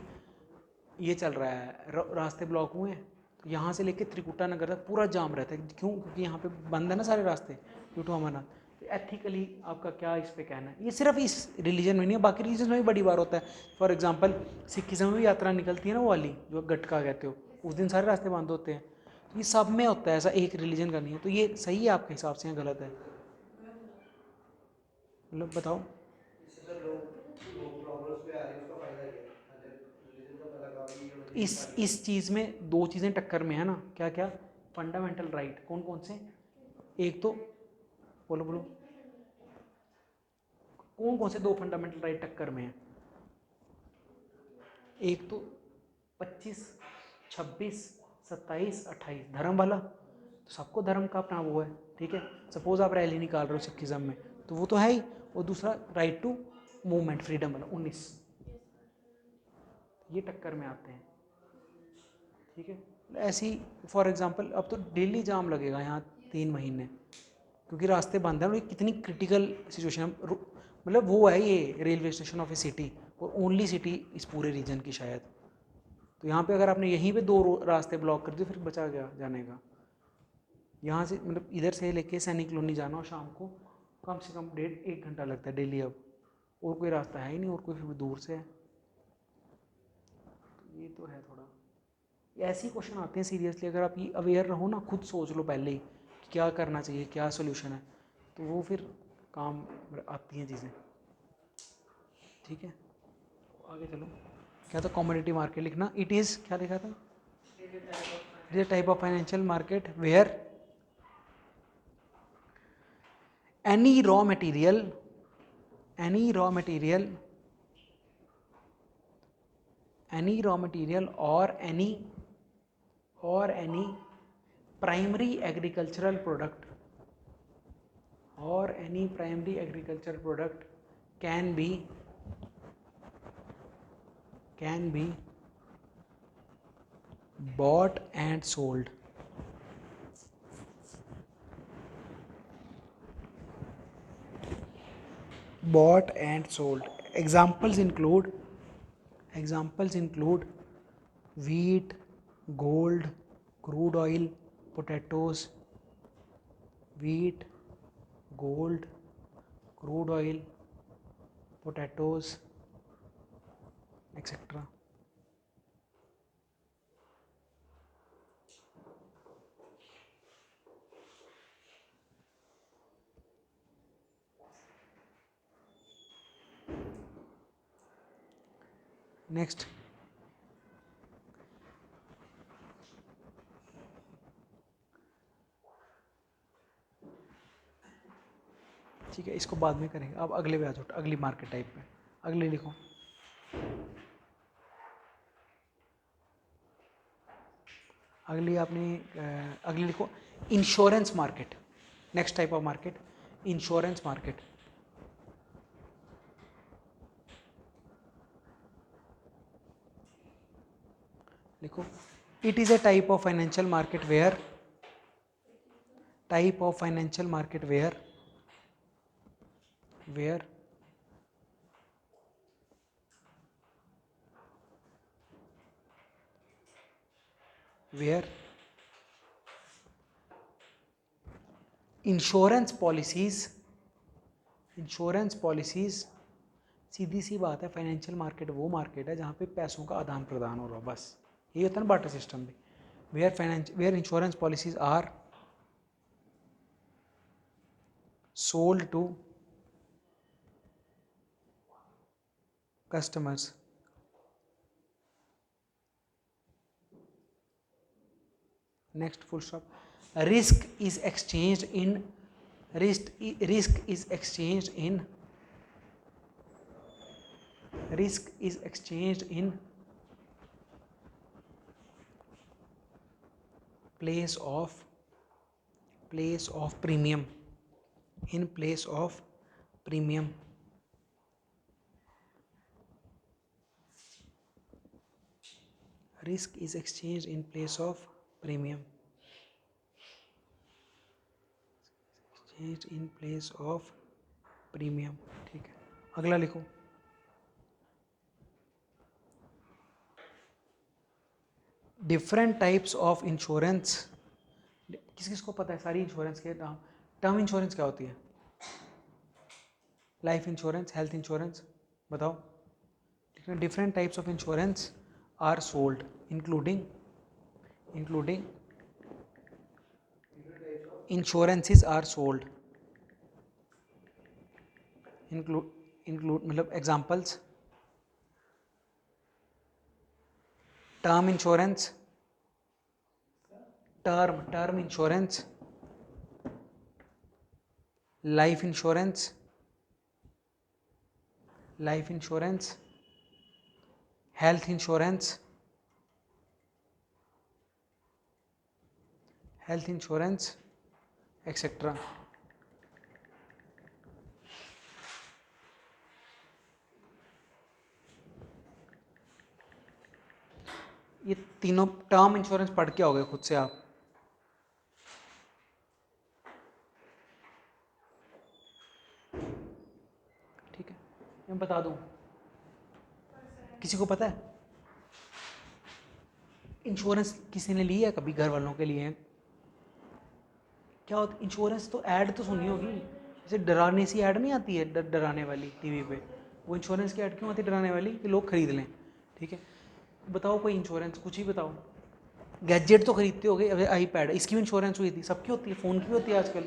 ये चल रहा है, रास्ते ब्लॉक हुए हैं, तो यहाँ से लेके त्रिकुटा नगर तक पूरा जाम रहता है। क्यों? क्योंकि यहाँ पे बंद है ना सारे रास्ते ड्यू टू अमरनाथ। तो एथिकली आपका क्या इस पे कहना है? ये सिर्फ इस रिलीजन में नहीं है, बाकी रिलीजन में भी बड़ी बार होता है। फॉर एग्जाम्पल सिखिज्म में भी यात्रा निकलती है ना, वो वाली जो गटका कहते हो, उस दिन सारे रास्ते बंद होते हैं। तो ये सब में होता है, ऐसा एक रिलीजन का नहीं है। तो ये सही है आपके हिसाब से या गलत है? मतलब बताओ। इस चीज़ में दो चीज़ें टक्कर में है ना, क्या क्या? फंडामेंटल राइट कौन कौन से? एक तो बोलो कौन कौन से दो फंडामेंटल राइट टक्कर में है? एक तो 25, 26, 27, 28 धर्म वाला, तो सबको धर्म का अपना वो है, ठीक है। सपोज आप रैली निकाल रहे हो सिखिज्म में, तो वो तो है ही। और दूसरा राइट टू मूवमेंट फ्रीडम वाला 19, ये टक्कर में आते हैं, ठीक है। ऐसे ही फॉर एग्जांपल अब तो डेली जाम लगेगा यहाँ 3 महीने, क्योंकि रास्ते बंद हैं। और ये कितनी क्रिटिकल सिचुएशन है, मतलब वो है ये railway station of A city, और ओनली सिटी इस पूरे रीजन की शायद। तो यहाँ पे अगर आपने यहीं पे 2 रास्ते ब्लॉक कर दिए, फिर बचा गया जाने का। यहाँ से मतलब इधर से लेके सैनिक कॉलोनी जाना, और शाम को कम से कम 1.5 घंटा लगता है डेली अब, और कोई रास्ता है ही नहीं, और कोई फिर दूर से है। तो ये तो है थोड़ा, ऐसे ही क्वेश्चन आते हैं सीरियसली। अगर आप ये अवेयर रहो ना, खुद सोच लो पहले ही कि क्या करना चाहिए, क्या सोल्यूशन है, तो वो फिर काम आती हैं चीज़ें, ठीक है। आगे चलो। क्या था? कमोडिटी मार्केट लिखना। इट इज़, क्या लिखा था? It is type of financial market where any raw material or any primary agricultural product can be bought and sold. Examples include wheat, gold, crude oil, potatoes. Wheat, gold, crude oil, potatoes etcetera. Next, ठीक है, इसको बाद में करेंगे। अब अगले पे आ जाओ, अगली मार्केट टाइप पे। अगले लिखो, अगली आपने अगली लिखो insurance market. Next type of market, insurance market. लिखो, it is a type of financial market where, type of financial market where where insurance policies, सीधी सी बात है, फाइनेंशियल मार्केट वो मार्केट है जहाँ पे पैसों का आदान प्रदान हो रहा है, बस ये होता है ना बार्टर सिस्टम में। Where insurance policies are sold to customers, next full stop. Risk is exchanged in place of premium, in place of premium। risk is exchanged in place of premium, exchanged in place of premium। ठीक है, अगला लिखो, डिफरेंट टाइप्स ऑफ इंश्योरेंस। किस किस को पता है सारी इंश्योरेंस के नाम? टर्म इंश्योरेंस क्या होती है? लाइफ इंश्योरेंस, हेल्थ इंश्योरेंस, बताओ। Different types of insurance are sold, including insurances are sold, include मतलब examples, term insurance, term insurance, life insurance, health insurance, etcetera. ये तीनों टर्म इंश्योरेंस पढ़ के आओगे खुद से आप। ठीक है, मैं बता दूं, किसी को पता है इंश्योरेंस किसी ने ली है कभी? घर वालों के लिए क्या होता है इंश्योरेंस? तो ऐड तो सुनी होगी, जैसे डराने सी ऐड नहीं आती है, डराने वाली टीवी पे, वो इंश्योरेंस की ऐड क्यों आती है डराने वाली? कि लोग खरीद लें। ठीक है, बताओ कोई इंश्योरेंस, कुछ ही बताओ। गैजेट तो खरीदते हो गए, आईपैड, इसकी भी इंश्योरेंस हुई थी, सबकी होती है, फ़ोन की भी होती है आजकल।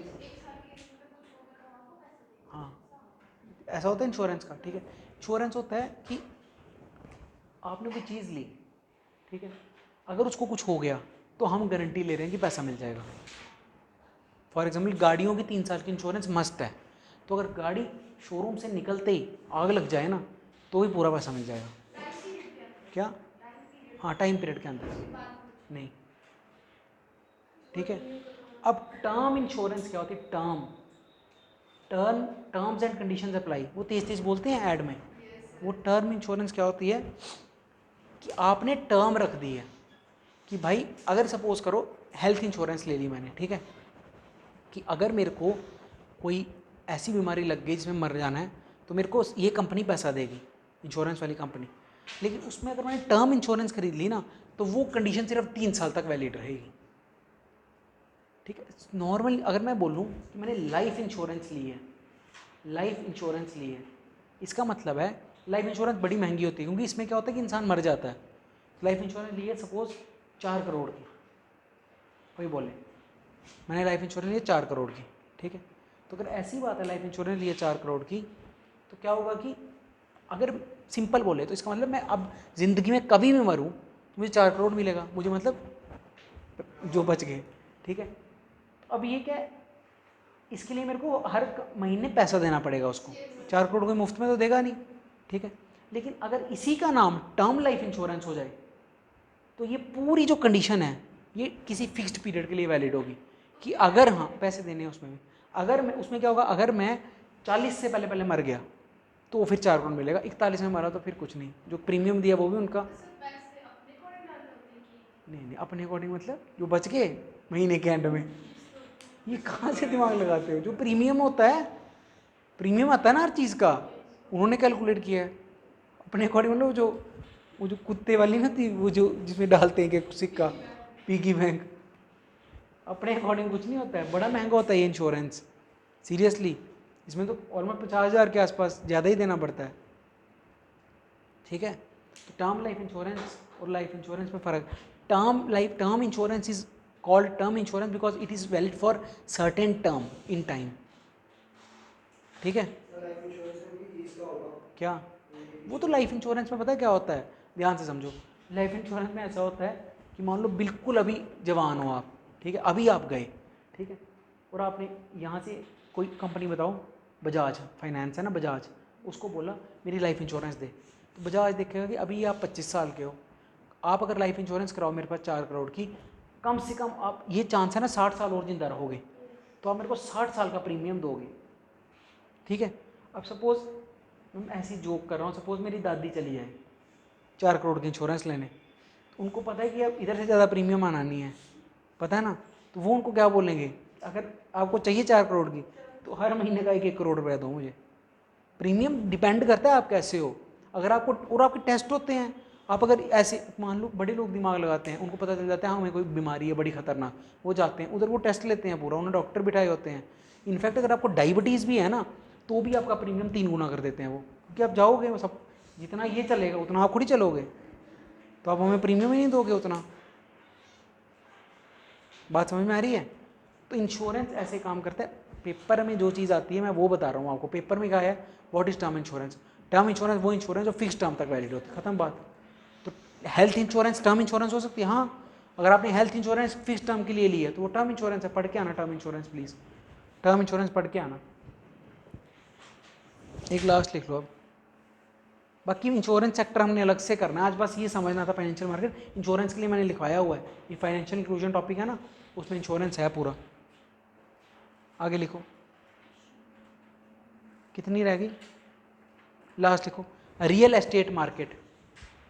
हाँ, ऐसा होता है इंश्योरेंस का। ठीक है, इंश्योरेंस होता है कि आपने कोई चीज़ ली, ठीक है, अगर उसको कुछ हो गया तो हम गारंटी ले रहे हैं कि पैसा मिल जाएगा। फॉर एग्जाम्पल गाड़ियों की 3 साल की इंश्योरेंस मस्त है, तो अगर गाड़ी शोरूम से निकलते ही आग लग जाए ना तो भी पूरा पैसा मिल जाएगा। क्या? हाँ, टाइम पीरियड के अंदर नहीं। ठीक है, अब टर्म इंश्योरेंस क्या होती है? टर्म्स एंड कंडीशंस अप्लाई, वो तेज बोलते हैं ऐड में। वो टर्म इंश्योरेंस क्या होती है कि आपने टर्म रख दी है कि भाई अगर सपोज करो हेल्थ इंश्योरेंस ले ली मैंने, ठीक है, कि अगर मेरे को कोई ऐसी बीमारी लग गई जिसमें मर जाना है तो मेरे को ये कंपनी पैसा देगी, इंश्योरेंस वाली कंपनी। लेकिन उसमें अगर मैंने टर्म इंश्योरेंस खरीद ली ना तो वो कंडीशन सिर्फ 3 साल तक वैलिड रहेगी। ठीक है, नॉर्मली अगर मैं बोलूँ कि मैंने लाइफ इंश्योरेंस ली है लाइफ इंश्योरेंस ली है, इसका मतलब है लाइफ इंश्योरेंस बड़ी महंगी होती है, क्योंकि इसमें क्या होता है कि इंसान मर जाता है। लाइफ इंश्योरेंस ली है सपोज 4 करोड़ की, कोई बोले मैंने लाइफ इंश्योरेंस ली है 4 करोड़ की, ठीक है। तो अगर ऐसी बात है लाइफ इंश्योरेंस ली है 4 करोड़ की, तो क्या होगा कि अगर सिंपल बोले तो इसका मतलब मैं अब ज़िंदगी में कभी भी मरूँ तो मुझे 4 करोड़ मिलेगा, मुझे मतलब जो बच गए, ठीक है। अब ये क्या है, इसके लिए मेरे को हर महीने पैसा देना पड़ेगा उसको, 4 करोड़ कोई मुफ्त में तो देगा नहीं, ठीक है। लेकिन अगर इसी का नाम टर्म लाइफ इंश्योरेंस हो जाए तो ये पूरी जो कंडीशन है ये किसी फिक्स्ड पीरियड के लिए वैलिड होगी, कि अगर हाँ पैसे देने हैं उसमें भी, अगर मैं उसमें क्या होगा, अगर मैं 40 से पहले पहले मर गया तो वो फिर 4 करोड़ मिलेगा, 41 में मरा तो फिर कुछ नहीं, जो प्रीमियम दिया वो भी उनका नहीं अपने अकॉर्डिंग, मतलब जो बच गए महीने के एंड में। ये कहाँ से दिमाग लगाते हो, जो प्रीमियम होता है, प्रीमियम आता है ना हर चीज़ का, उन्होंने कैलकुलेट किया है अपने अकॉर्डिंग। मतलब वो जो कुत्ते वाली ना थी, वो जो जिसमें डालते हैं कि सिक्का, पिगी बैंक, अपने अकॉर्डिंग कुछ नहीं होता है, बड़ा महंगा होता है ये इंश्योरेंस, सीरियसली। इसमें तो ऑलमोस्ट 50,000 के आसपास ज़्यादा ही देना पड़ता है, ठीक है। तो टर्म लाइफ इंश्योरेंस और लाइफ इंश्योरेंस में फ़र्क, term insurance is called term insurance because it is valid for certain term in time, ठीक है। क्या वो तो लाइफ इंश्योरेंस में पता है क्या होता है, ध्यान से समझो। लाइफ इंश्योरेंस में ऐसा होता है कि मान लो बिल्कुल अभी जवान हो आप, ठीक है, अभी आप गए, ठीक है, और आपने यहाँ से कोई कंपनी बताओ, बजाज फाइनेंस है ना, बजाज, उसको बोला मेरी लाइफ इंश्योरेंस दे, तो बजाज देखेगा कि अभी आप 25 साल के हो, आप अगर लाइफ इंश्योरेंस कराओ मेरे पास 4 करोड़ की, कम से कम आप ये चांस है ना 60 साल और जिंदा रहोगे, तो आप मेरे को 60 साल का प्रीमियम दोगे, ठीक है। अब सपोज़ मैं ऐसी जोक कर रहा हूँ, सपोज़ मेरी दादी चली जाए 4 करोड़ की इंश्योरेंस लेने, तो उनको पता है कि अब इधर से ज़्यादा प्रीमियम आना नहीं है, पता है ना, तो वो उनको क्या बोलेंगे, अगर आपको चाहिए 4 करोड़ की तो हर महीने का 1-1 करोड़ रुपया दो मुझे। प्रीमियम डिपेंड करता है आप कैसे हो, अगर आपको, और आपके टेस्ट होते हैं, आप अगर ऐसे मान लो बड़े लोग दिमाग लगाते हैं, उनको पता चल जाता है हाँ हमें कोई बीमारी है बड़ी खतरनाक, वो जाते हैं उधर, वो टेस्ट लेते हैं पूरा, उन्हें डॉक्टर बिठाए होते हैं। इनफैक्ट अगर आपको डायबिटीज़ भी है ना तो भी आपका प्रीमियम 3 गुना कर देते हैं वो, क्योंकि आप जाओगे वो सब, जितना ये चलेगा उतना आप खुद ही चलोगे, तो आप हमें प्रीमियम ही नहीं दोगे उतना। बात समझ में आ रही है। तो इंश्योरेंस ऐसे काम करता है, पेपर में जो चीज़ आती है मैं वो बता रहा हूँ आपको, पेपर में क्या है, what is term insurance. Term insurance वो इंश्योरेंस जो फिक्स टर्म तक वैलिड होती है, खत्म बात। तो हेल्थ इंश्योरेंस टर्म इंश्योरेंस हो सकती है, हाँ अगर आपने हेल्थ इंश्योरेंस फिक्स टर्म के लिए ली है तो वो टर्म इंश्योरेंस है, पढ़ के आना term insurance please, term insurance पढ़ के आना। एक लास्ट लिख लो अब, बाकी इंश्योरेंस सेक्टर हमने अलग से करना है, आज बस ये समझना था फाइनेंशियल मार्केट, इंश्योरेंस के लिए मैंने लिखवाया हुआ है, ये फाइनेंशियल इंक्लूजन टॉपिक है ना, उसमें इंश्योरेंस है पूरा। आगे लिखो, कितनी रह गई, लास्ट लिखो, real estate market,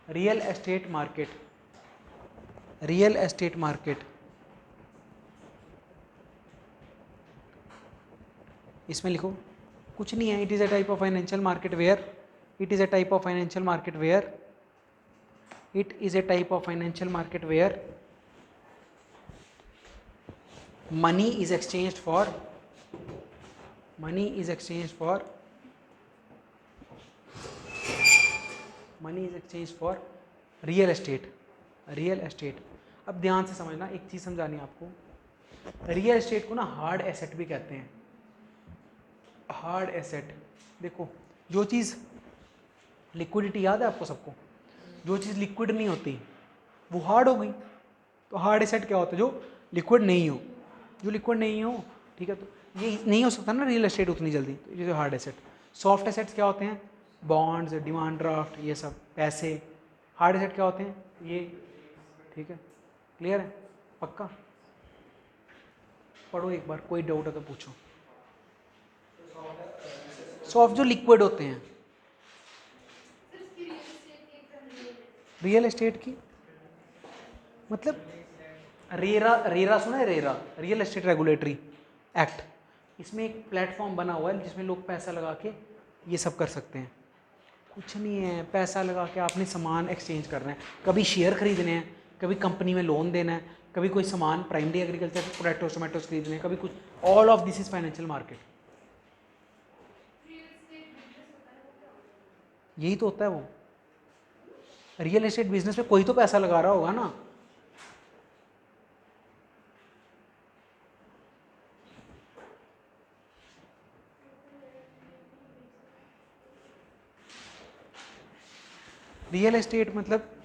real estate market, real estate market, इसमें लिखो, कुछ नहीं है, it is a type of financial market where, it is a type of financial market where, it is a type of financial market where money is exchanged for, money is exchanged for, money is exchanged for real estate, real estate. अब ध्यान से समझना, एक चीज़ समझानी है आपको, रियल एस्टेट को ना हार्ड एसेट भी कहते हैं, हार्ड एसेट। देखो जो चीज़ लिक्विडिटी याद है आपको सबको, जो चीज़ लिक्विड नहीं होती वो हार्ड हो गई, तो हार्ड एसेट क्या होता है, जो लिक्विड नहीं हो, जो लिक्विड नहीं हो, ठीक है, तो ये नहीं हो सकता ना रियल एस्टेट उतनी जल्दी, तो ये जो हार्ड एसेट। सॉफ्ट एसेट्स क्या होते हैं, बॉन्ड्स, डिमांड ड्राफ्ट, ये सब पैसे। हार्ड एसेट क्या होते हैं, ये, ठीक है, क्लियर है, पक्का। पढ़ो एक बार, कोई डाउट है तो पूछो। सॉफ्ट जो लिक्विड होते हैं, रियल एस्टेट की मतलब रेरा, रेरा सुना है, RERA real estate regulatory act, इसमें एक प्लेटफॉर्म बना हुआ है जिसमें लोग पैसा लगा के ये सब कर सकते हैं। कुछ नहीं है, पैसा लगा के आपने सामान एक्सचेंज करना है, कभी शेयर खरीदने हैं, कभी कंपनी में लोन देना है, कभी कोई सामान प्राइमरी एग्रीकल्चर पोटैटोस टोमेटोस खरीदने हैं, कभी कुछ, all of this is financial market. यही तो होता है वो। रियल एस्टेट बिजनेस में कोई तो पैसा लगा रहा होगा ना। रियल एस्टेट मतलब